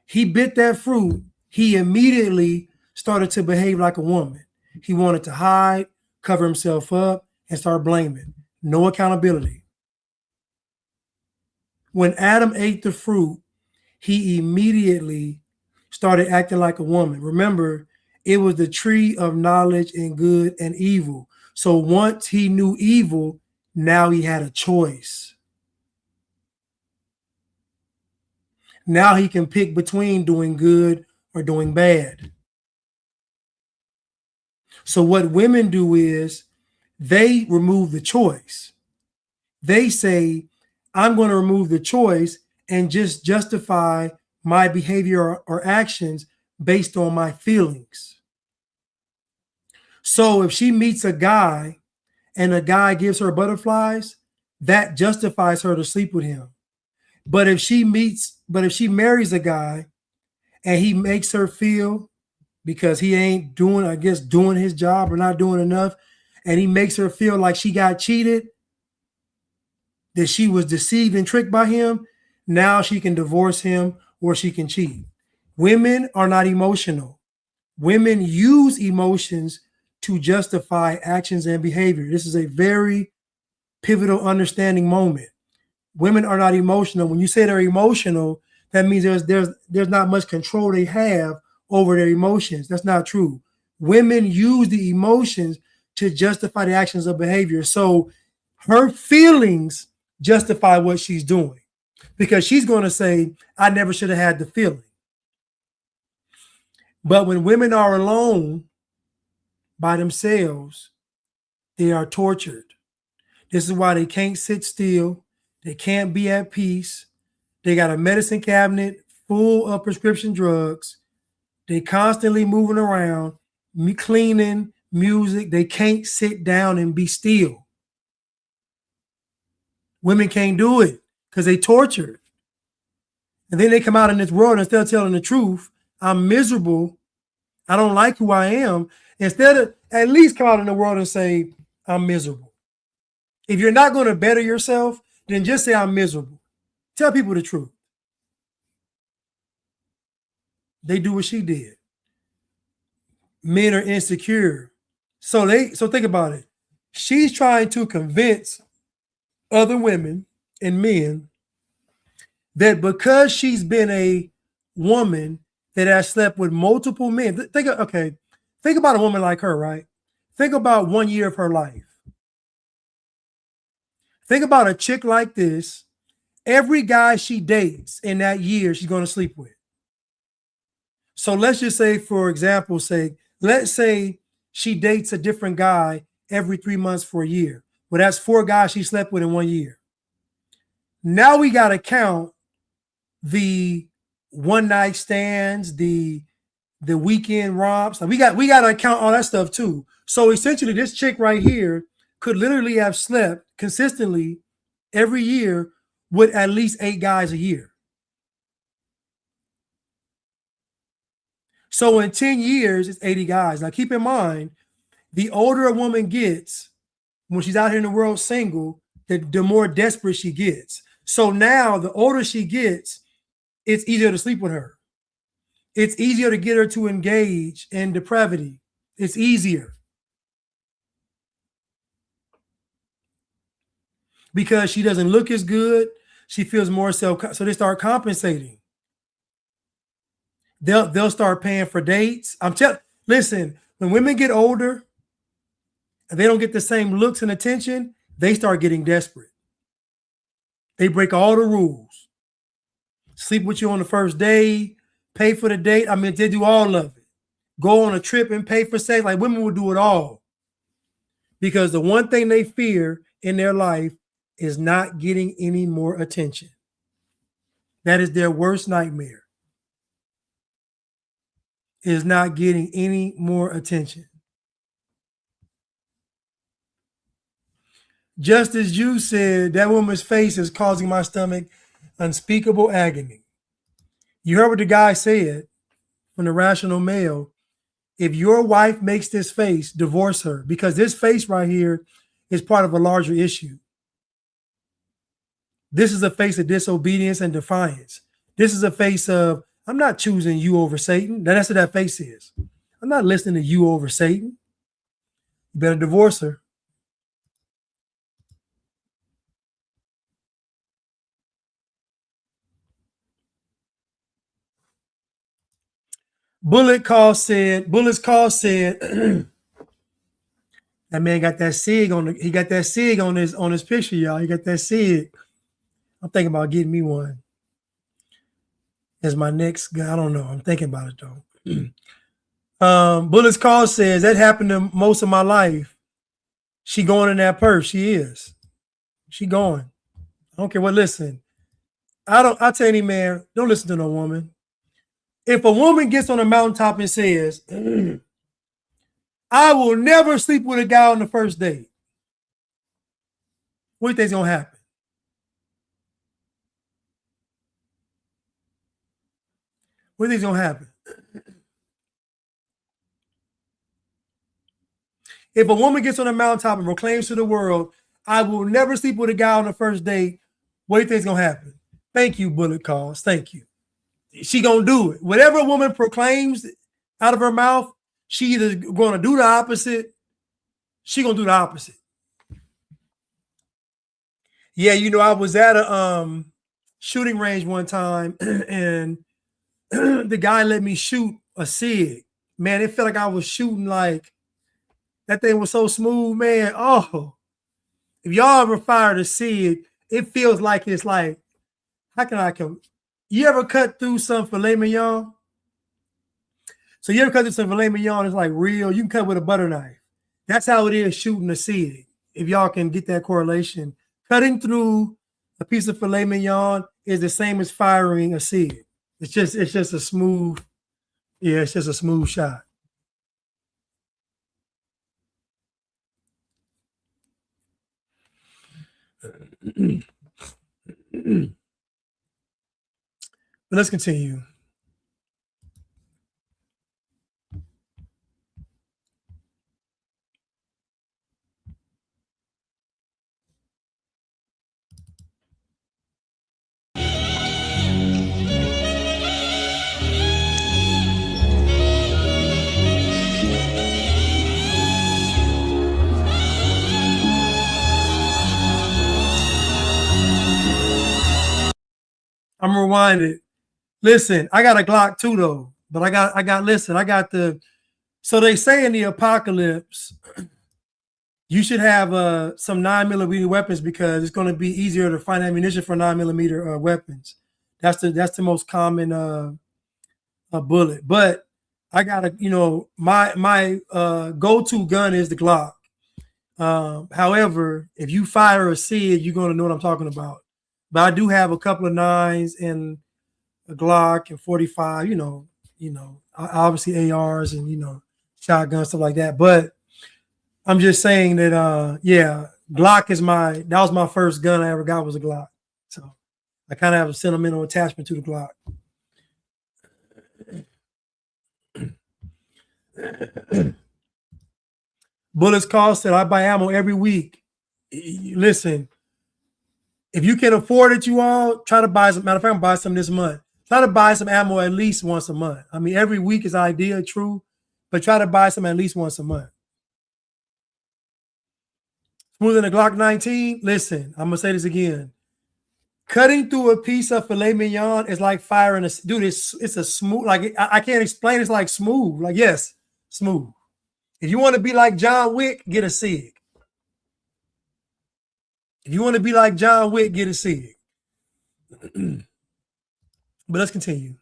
he bit that fruit, he immediately started to behave like a woman. He wanted to hide, cover himself up, and start blaming. No accountability. When Adam ate the fruit, he immediately started acting like a woman. Remember, it was the tree of knowledge and good and evil. So once he knew evil, now he had a choice. Now he can pick between doing good or doing bad. So what women do is they remove the choice. They say, I'm going to remove the choice and just justify my behavior or actions based on my feelings. So if she meets a guy and a guy gives her butterflies, that justifies her to sleep with him. But if she marries a guy and he makes her feel, because he ain't doing his job or not doing enough, and he makes her feel like she got cheated, that she was deceived and tricked by him, now she can divorce him or she can cheat. Women are not emotional. Women use emotions to justify actions and behavior. This is a very pivotal understanding moment. Women are not emotional. When you say they're emotional, that means there's not much control they have over their emotions. That's not true. Women use the emotions to justify the actions of behavior. So her feelings justify what she's doing because she's going to say, I never should have had the feeling. But when women are alone by themselves, they are tortured. This is why they can't sit still. They can't be at peace. They got a medicine cabinet full of prescription drugs. They constantly moving around, cleaning, music. They can't sit down and be still. Women can't do it because they tortured. And then they come out in this world, and instead of telling the truth, I'm miserable, I don't like who I am, instead of at least come out in the world and say, I'm miserable. If you're not going to better yourself, then just say I'm miserable. Tell people the truth. They do what she did. Men are insecure. So think about it. She's trying to convince other women and men that because she's been a woman that has slept with multiple men. Think about a woman like her, right? Think about 1 year of her life. Think about a chick like this. Every guy she dates in that year, she's going to sleep with. So let's just say, for example's sake, let's say she dates a different guy every 3 months for a year. Well, that's 4 guys she slept with in 1 year. Now we got to count the one night stands, the weekend romps. We got to count all that stuff too. So essentially, this chick right here could literally have slept consistently every year with at least 8 guys a year. So in 10 years, it's 80 guys. Now keep in mind, the older a woman gets, when she's out here in the world single, the more desperate she gets. So now the older she gets, it's easier to sleep with her. It's easier to get her to engage in depravity. It's easier. Because she doesn't look as good. She feels more so they start compensating. They'll start paying for dates. Listen, when women get older and they don't get the same looks and attention, they start getting desperate. They break all the rules. Sleep with you on the first day, pay for the date. I mean, they do all of it. Go on a trip and pay for sex. Like, women will do it all. Because the one thing they fear in their life is not getting any more attention. That is their worst nightmare. Is not getting any more attention. Just as you said, that woman's face is causing my stomach unspeakable agony. You heard what the guy said from the Rational Male. If your wife makes this face, divorce her, because this face right here is part of a larger issue. This is a face of disobedience and defiance. This is a face of, I'm not choosing you over Satan. That's what that face is. I'm not listening to you over Satan. You better divorce her. Bullets Call said, that man got that SIG on he got that SIG on his picture, y'all. He got that SIG. I'm thinking about getting me one as my next guy. I don't know. I'm thinking about it though. Bullets Call says that happened to most of my life. She going in that purse. She is. She going. I don't care what. Listen, I tell any man, don't listen to no woman. If a woman gets on a mountaintop and says, I will never sleep with a guy on the first date, what do you think's gonna happen? What do you think's gonna happen? If a woman gets on a mountaintop and proclaims to the world, I will never sleep with a guy on the first date, what do you think's gonna happen? Thank you, Bullet Calls. Thank you. She gonna do it. Whatever a woman proclaims out of her mouth, she either gonna do the opposite. She gonna do the opposite. Yeah, you know, I was at a shooting range one time, and the guy let me shoot a SIG. Man, it felt like I was shooting like that thing was so smooth, man. Oh, if y'all ever fired a SIG, it feels like it's like, how can I come? You ever cut through some filet mignon? So you ever cut through some filet mignon? It's like real. You can cut with a butter knife. That's how it is shooting a SIG. If y'all can get that correlation, cutting through a piece of filet mignon is the same as firing a SIG. It's just a smooth, it's just a smooth shot. But let's continue. I'm rewinded. Listen, I got a Glock too though, but I got so they say in the apocalypse, you should have some 9mm weapons because it's going to be easier to find ammunition for 9mm weapons. That's the most common bullet. But I got my go-to gun is the Glock. However, if you fire a SIG, you're going to know what I'm talking about. But I do have a couple of 9s and a Glock and 45, obviously ARs and, shotguns, stuff like that. But I'm just saying that, Glock that was my first gun I ever got was a Glock. So I kind of have a sentimental attachment to the Glock. Bullets cost that I buy ammo every week. Listen, if you can afford it, you all try to buy some. Matter of fact, I'm buy some this month. Try to buy some ammo at least once a month. I mean, every week is ideal, true, but try to buy some at least once a month. Smoother than a Glock 19. Listen, I'm gonna say this again. Cutting through a piece of filet mignon is like firing a dude. It's a smooth. Like I can't explain. It's like smooth. Like yes, smooth. If you want to be like John Wick, get a SIG. If you want to be like John Wick, get a SIG. But let's continue.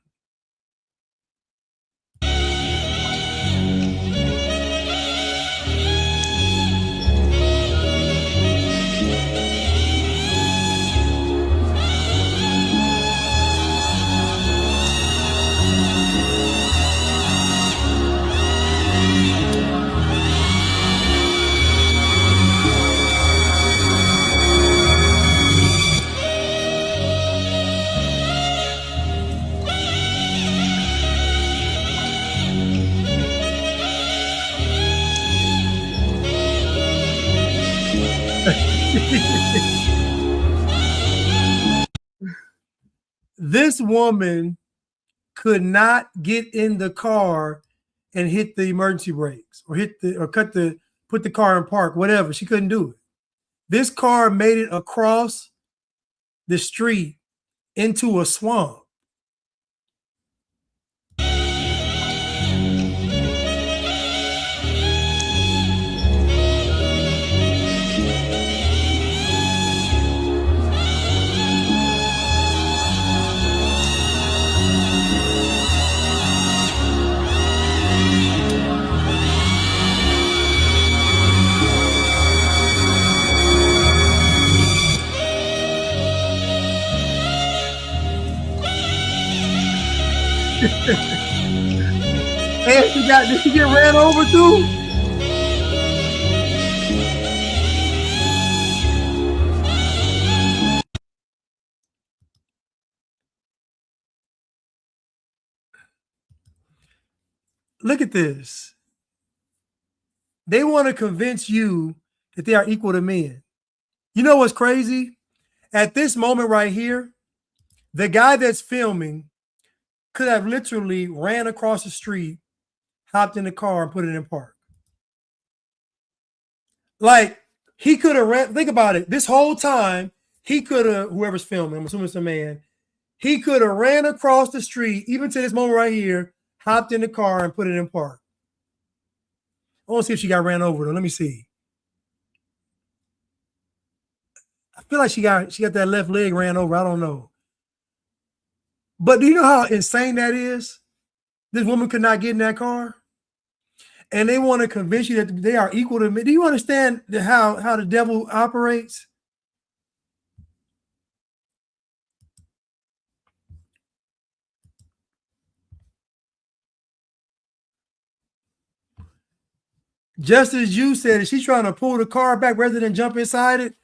This woman could not get in the car and hit the emergency brakes or put the car in park, whatever. She couldn't do it. This car made it across the street into a swamp. And did she get ran over too? Look at this. They want to convince you that they are equal to men. You know what's crazy? At this moment right here, the guy that's filming could have literally ran across the street, hopped in the car, and put it in park. Like, he could have ran. Think about it. This whole time, he could have, whoever's filming, I'm assuming it's a man, he could have ran across the street, even to this moment right here, hopped in the car, and put it in park. I want to see if she got ran over, though. Let me see. I feel like she got that left leg ran over. I don't know. But do you know how insane that is? This woman could not get in that car. And they want to convince you that they are equal to men. Do you understand how the devil operates? just as you said, is she trying to pull the car back rather than jump inside it?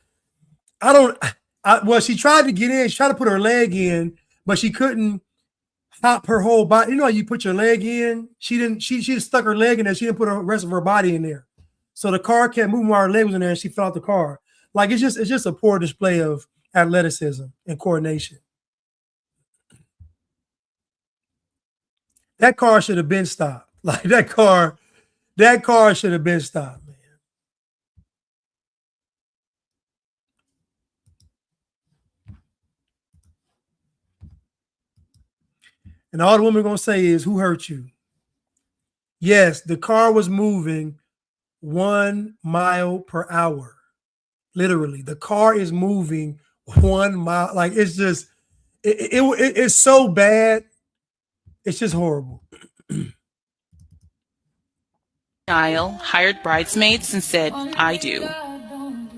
Well, she tried to get in. She tried to put her leg in, but she couldn't hop her whole body. You know how you put your leg in? She just stuck her leg in there. She didn't put the rest of her body in there. So the car kept moving while her leg was in there and she fell out the car. Like it's just a poor display of athleticism and coordination. That car should have been stopped. Like that car should have been stopped, man. And all the women are gonna say is, who hurt you? Yes, the car was moving 1 mile per hour. Literally, the car is moving 1 mile. Like it's just, it's so bad. It's just horrible. Aisle hired bridesmaids and said, "I do."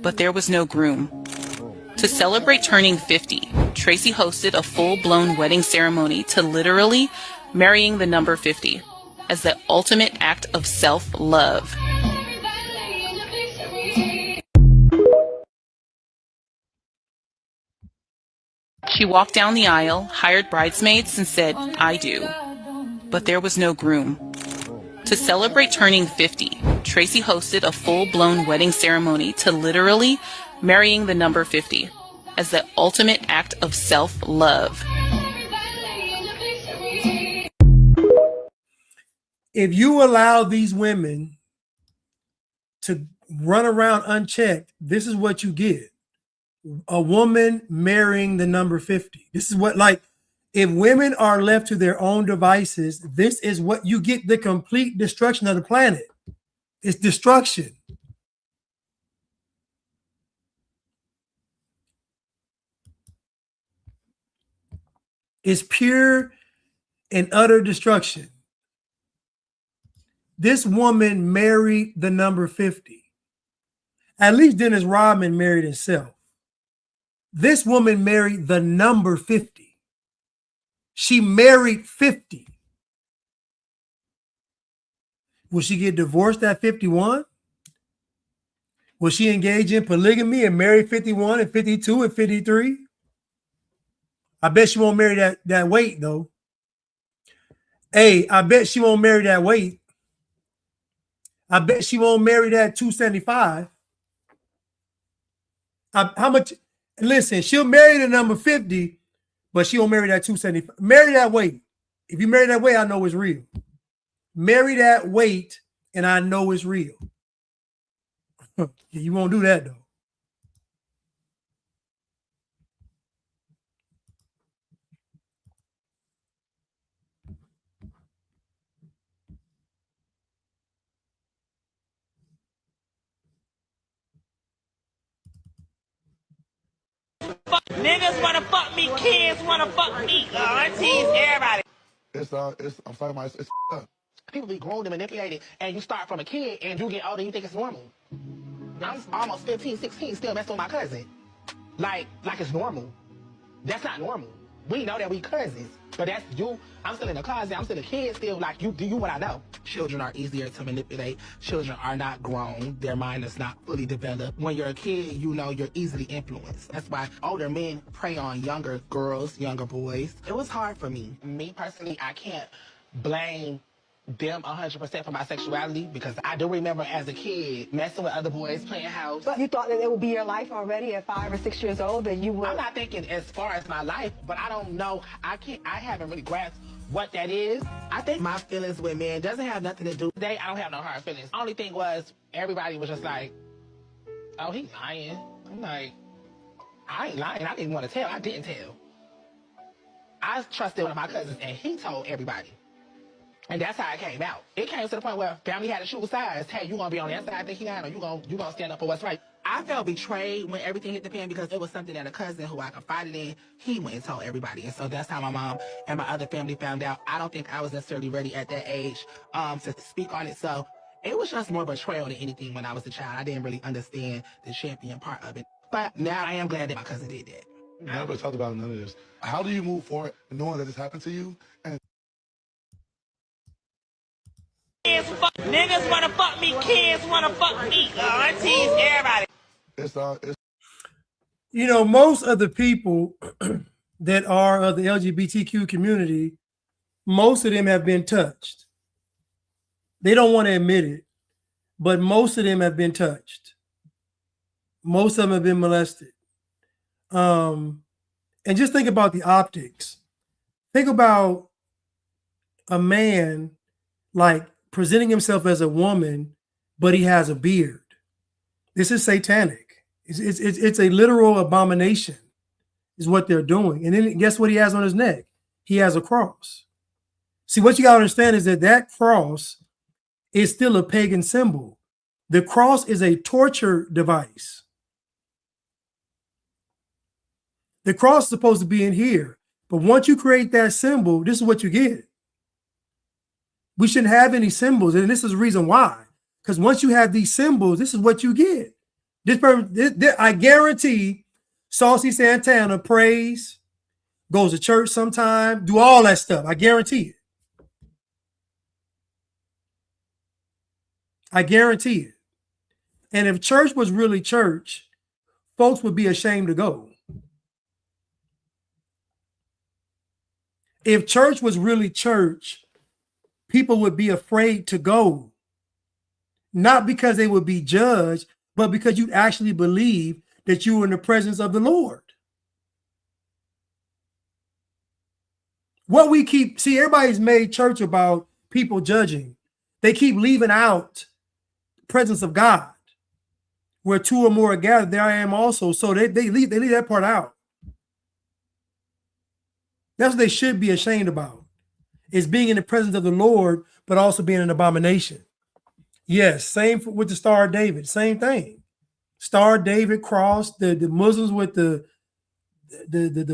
But there was no groom. To celebrate turning 50, Tracy hosted a full-blown wedding ceremony to literally marrying the number 50 as the ultimate act of self-love. She walked down the aisle, hired bridesmaids, and said, "I do." But there was no groom. To celebrate turning 50, Tracy hosted a full-blown wedding ceremony to literally marrying the number 50 as the ultimate act of self-love. If you allow these women to run around unchecked, this is what you get. A woman marrying the number 50. This is what, like, if women are left to their own devices, this is what you get, the complete destruction of the planet. It's destruction. It's pure and utter destruction. This woman married the number 50. At least Dennis Rodman married himself. This woman married the number 50. She married 50. Will she get divorced at 51? Will she engage in polygamy and marry 51 and 52 and 53? I bet she won't marry that weight, though. Hey, I bet she won't marry that weight. I bet she won't marry that 275. How much? Listen, she'll marry the number 50, but she won't marry that 275. Marry that weight. If you marry that weight, I know it's real. Marry that weight, and I know it's real. You won't do that, though. Niggas wanna fuck me, kids wanna fuck me, aunties, everybody. It's I'm sorry, it's up. People be groomed and manipulated, and you start from a kid, and you get older, and you think it's normal. I'm almost 15, 16, still messing with my cousin. Like it's normal. That's not normal. We know that we cousins, but that's you. I'm still in the closet. I'm still a kid. Still, like you do what I know. Children are easier to manipulate. Children are not grown. Their mind is not fully developed. When you're a kid, you know you're easily influenced. That's why older men prey on younger girls, younger boys. It was hard for me. Me personally, I can't blame them 100% for my sexuality because I do remember as a kid messing with other boys, playing house. But you thought that it would be your life already at 5 or 6 years old, that you would. I'm not thinking as far as my life, but I don't know. I haven't really grasped what that is. I think my feelings with men doesn't have nothing to do. Today, I don't have no hard feelings. Only thing was everybody was just like, "Oh, he's lying." I'm like, I ain't lying. I didn't want to tell. I didn't tell. I trusted one of my cousins, and he told everybody. And that's how it came out. It came to the point where family had to choose sides. Hey, you gonna be on that side thinking I know you gonna stand up for what's right. I felt betrayed when everything hit the fan because it was something that a cousin who I confided in, he went and told everybody. And so that's how my mom and my other family found out. I don't think I was necessarily ready at that age to speak on it. So it was just more betrayal than anything when I was a child. I didn't really understand the champion part of it. But now I am glad that my cousin did that. We never talked about none of this. How do you move forward knowing that this happened to you? And kids fuck. Niggas wanna fuck me, kids wanna fuck me. Aunties, everybody. You know, most of the people that are of the LGBTQ community, most of them have been touched. They don't want to admit it, but most of them have been touched. Most of them have been molested. And just think about the optics. Think about a man like presenting himself as a woman, but he has a beard. This is satanic. It's a literal abomination is what they're doing. And then guess what he has on his neck? He has a cross. See, what you got to understand is that cross is still a pagan symbol. The cross is a torture device. The cross is supposed to be in here. But once you create that symbol, this is what you get. We shouldn't have any symbols. And this is the reason why. Because once you have these symbols, this is what you get. I guarantee Saucy Santana prays, goes to church sometime, do all that stuff. I guarantee it. I guarantee it. And if church was really church, folks would be ashamed to go. If church was really church, people would be afraid to go. Not because they would be judged, but because you actually believe that you were in the presence of the Lord. What we keep, see, everybody's made church about people judging. They keep leaving out the presence of God. Where two or more are gathered, there I am also. So they leave that part out. That's what they should be ashamed about, is being in the presence of the Lord, but also being an abomination. Yes, same with the Star of David, same thing. Star of David cross, the Muslims with the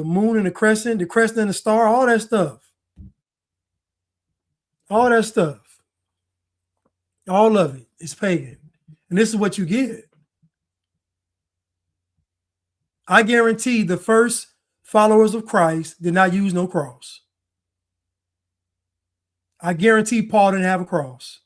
moon and the crescent and the star, all that stuff. All that stuff. All of it is pagan. And this is what you get. I guarantee the first followers of Christ did not use no cross. I guarantee Paul didn't have a cross.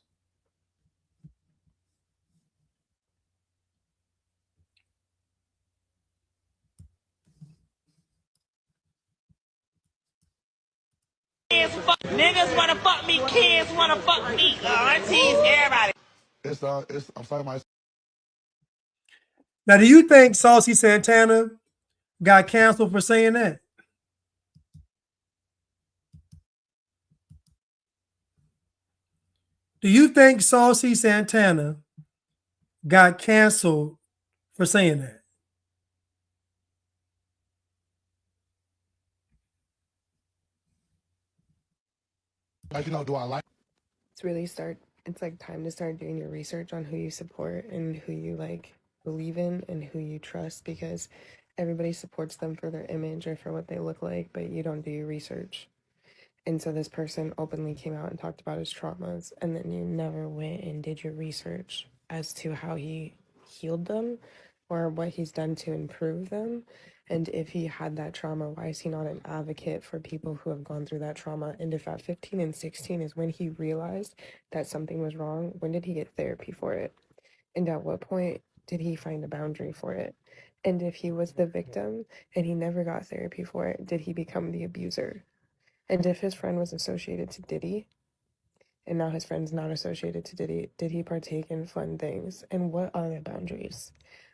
Niggas wanna fuck me, kids wanna fuck me. Aunties, everybody. I'm fighting my. Now, do you think Saucy Santana got canceled for saying that? Do you think Saucy Santana got canceled for saying that? Like, you know, do I like? It's like time to start doing your research on who you support and who you like believe in and who you trust, because everybody supports them for their image or for what they look like, but you don't do your research. And so this person openly came out and talked about his traumas, and then you never went and did your research as to how he healed them or what he's done to improve them. And if he had that trauma, why is he not an advocate for people who have gone through that trauma? And if at 15 and 16 is when he realized that something was wrong, when did he get therapy for it? And at what point did he find a boundary for it? And if he was the victim and he never got therapy for it, did he become the abuser? And if his friend was associated to Diddy, and now his friend's not associated to Diddy, did he partake in fun things? And what are the boundaries?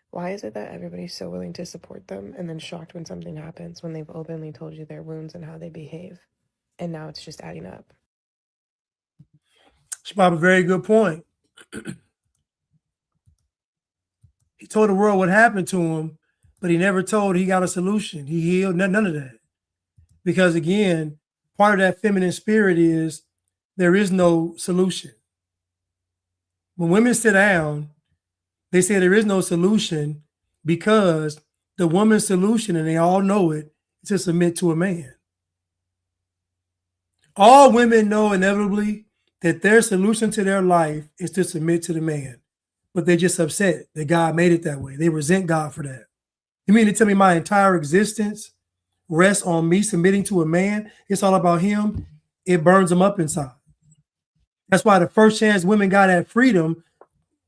Why is it that everybody's so willing to support them and then shocked when something happens, when they've openly told you their wounds and how they behave? And now it's just adding up. She brought up a very good point. He told the world what happened to him, but he never told he got a solution. He healed, none of that. Because again, part of that feminine spirit is there is no solution. When women sit down, they say there is no solution because the woman's solution, and they all know it, is to submit to a man. All women know inevitably that their solution to their life is to submit to the man, but they're just upset that God made it that way. They resent God for that. You mean to tell me my entire existence rests on me submitting to a man? It's all about him. It burns them up inside. That's why the first chance women got at freedom,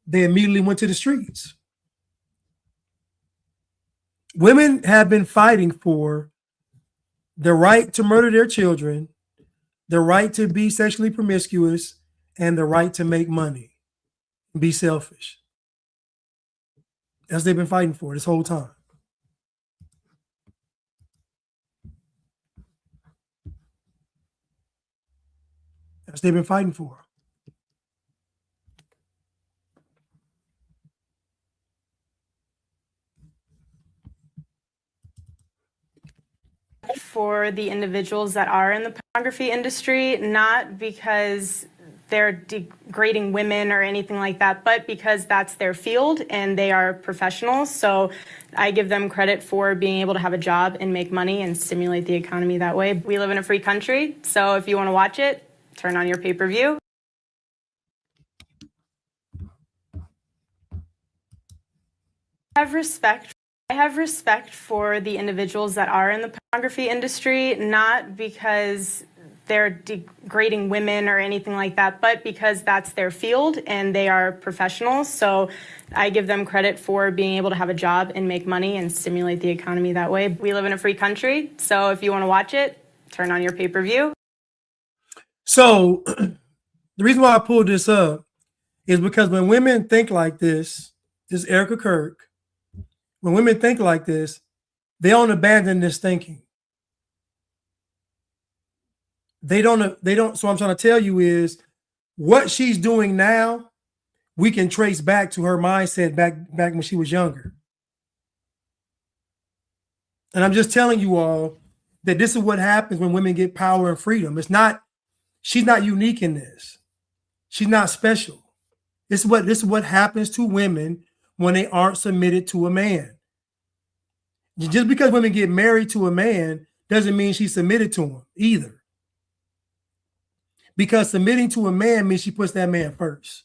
they immediately went to the streets. Women have been fighting for the right to murder their children, the right to be sexually promiscuous, and the right to make money, be selfish. That's what they've been fighting for this whole time. That's what they've been fighting for. For the individuals that are in the pornography industry, not because they're degrading women or anything like that, but because that's their field and they are professionals. So I give them credit for being able to have a job and make money and stimulate the economy that way. We live in a free country, so if you want to watch it, turn on your pay-per-view. I have respect for the individuals that are in the pornography industry, not because they're degrading women or anything like that, but because that's their field and they are professionals. So I give them credit for being able to have a job and make money and stimulate the economy that way. We live in a free country, so if you want to watch it, turn on your pay-per-view. So the reason why I pulled this up is because when women think like this is Erica Kirk. When women think like this, they don't abandon this thinking. They don't. So I'm trying to tell you is what she's doing now, we can trace back to her mindset back when she was younger. And I'm just telling you all that this is what happens when women get power and freedom. She's not unique in this. She's not special. This is what happens to women when they aren't submitted to a man. Just because women get married to a man doesn't mean she's submitted to him either. Because submitting to a man means she puts that man first.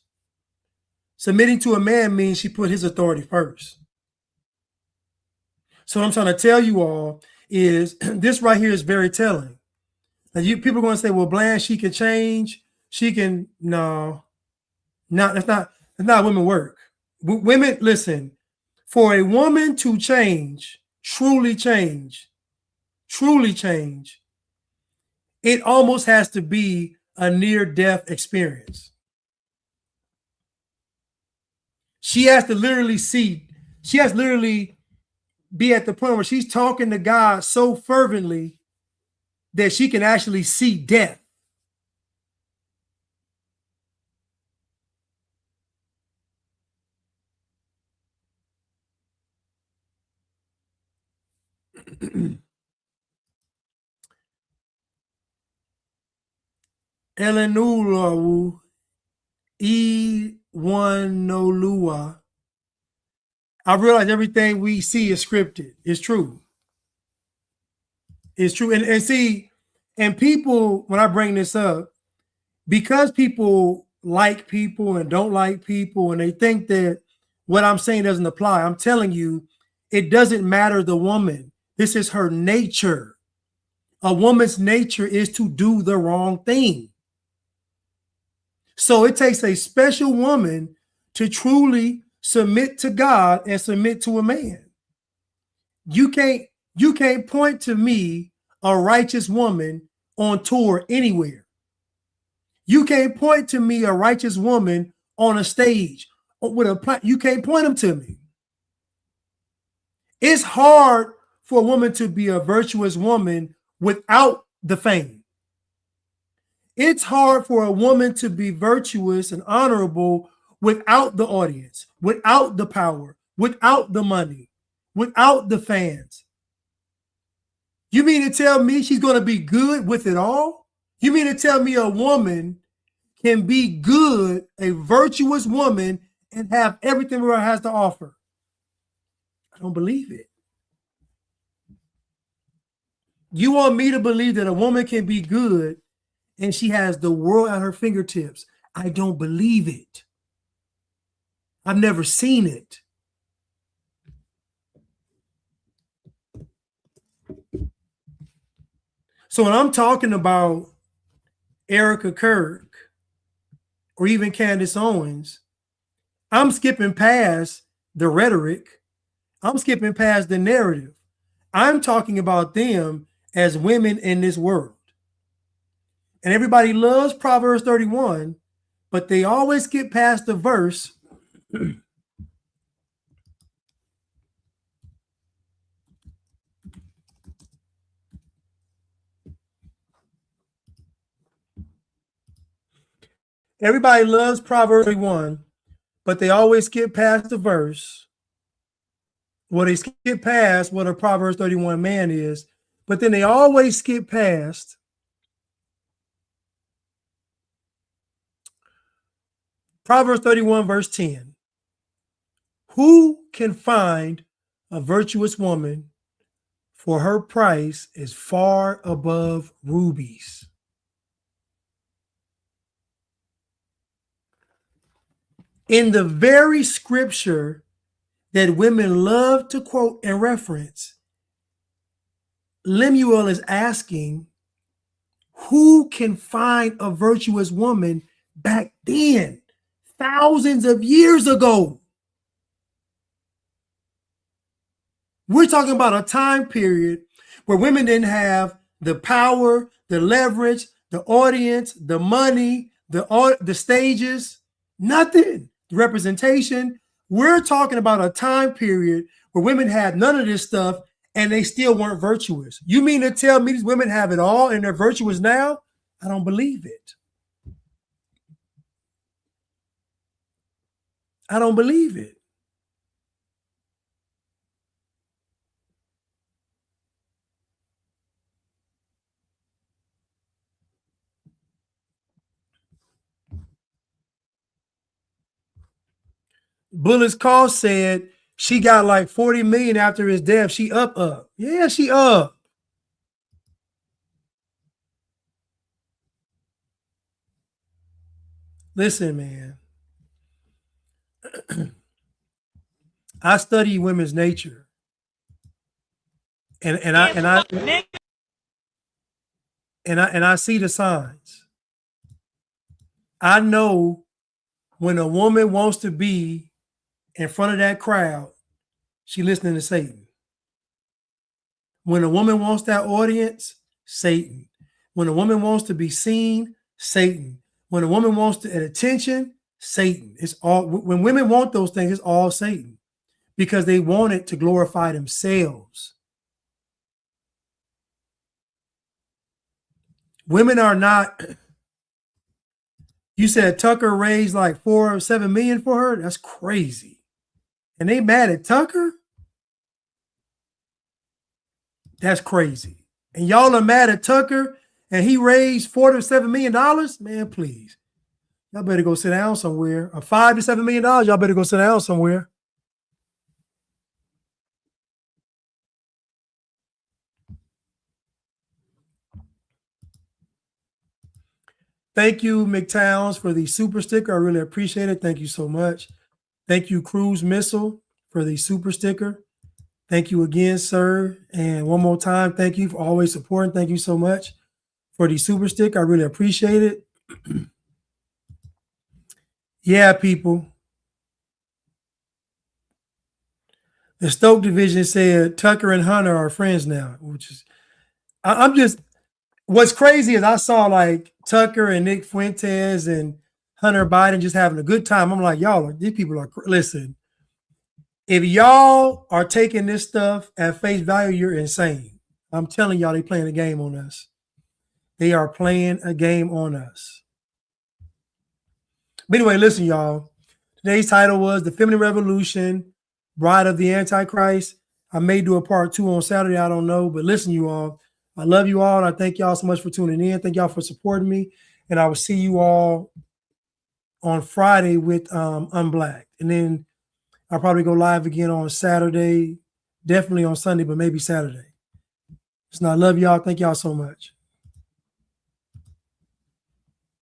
Submitting to a man means she put his authority first. So what I'm trying to tell you all is this right here is very telling. Now people are going to say, well, Blanche, she can change. She can, no, that's not how women work. Women, listen, for a woman to change, truly change, it almost has to be a near-death experience. She has to literally be at the point where she's talking to God so fervently that she can actually see death. Elenulawu Iwanolua. I realize everything we see is scripted. It's true. It's true. And see, and people, when I bring this up, because people like people and don't like people, and they think that what I'm saying doesn't apply, I'm telling you, it doesn't matter the woman. This is her nature. A woman's nature is to do the wrong thing. So it takes a special woman to truly submit to God and submit to a man. You can't point to me a righteous woman on tour anywhere. You can't point to me a righteous woman on a stage with a you can't point them to me. It's hard for a woman to be a virtuous woman without the fame. It's hard for a woman to be virtuous and honorable without the audience, without the power, without the money, without the fans. You mean to tell me she's going to be good with it all? You mean to tell me a woman can be good, a virtuous woman, and have everything her has to offer? I don't believe it. You want me to believe that a woman can be good and she has the world at her fingertips? I don't believe it. I've never seen it. So when I'm talking about Erica Kirk, or even Candace Owens, I'm skipping past the rhetoric. I'm skipping past the narrative. I'm talking about them as women in this world. And everybody loves Proverbs 31, but they always skip past the verse. Everybody loves Proverbs 31, but they always skip past the verse. Well, they skip past what a Proverbs 31 man is, but then they always skip past Proverbs 31, verse 10. Who can find a virtuous woman, for her price is far above rubies? In the very scripture that women love to quote and reference, Lemuel is asking, who can find a virtuous woman back then, thousands of years ago? We're talking about a time period where women didn't have the power, the leverage, the audience, the money, the stages, nothing, the representation. We're talking about a time period where women had none of this stuff and they still weren't virtuous. You mean to tell me these women have it all and they're virtuous now? I don't believe it. I don't believe it. Bullet's Call said she got like 40 million after his death. She up. Yeah, she up. Listen, man. I study women's nature. And I see the signs. I know when a woman wants to be in front of that crowd, she listening to Satan. When a woman wants that audience, Satan. When a woman wants to be seen, Satan. When a woman wants to attention, Satan. It's all, when women want those things, it's all Satan, because they want it to glorify themselves. Women are not. You said Tucker raised like 4 or 7 million for her. That's crazy. And they mad at Tucker? That's crazy. And y'all are mad at Tucker and he raised $4 to $7 million? Man, please. Y'all better go sit down somewhere. Or $5 to $7 million, y'all better go sit down somewhere. Thank you, McTowns, for the super sticker. I really appreciate it. Thank you so much. Thank you, Cruise Missile, for the super sticker. Thank you again, sir. And one more time, thank you for always supporting. Thank you so much for the super sticker. I really appreciate it. Yeah, people. The Stoke division said Tucker and Hunter are friends now, which is, I'm just, what's crazy is I saw like Tucker and Nick Fuentes and Hunter Biden just having a good time. I'm like, y'all, these people are, listen, if y'all are taking this stuff at face value, you're insane. I'm telling y'all, they playing a game on us. They are playing a game on us. But anyway, listen, y'all. Today's title was The Feminine Revolution, Bride of the Antichrist. I may do a part 2 on Saturday. I don't know. But listen, you all, I love you all. And I thank y'all so much for tuning in. Thank y'all for supporting me. And I will see you all on Friday with Unblacked. And then I'll probably go live again on Saturday. Definitely on Sunday, but maybe Saturday. So I love y'all. Thank y'all so much.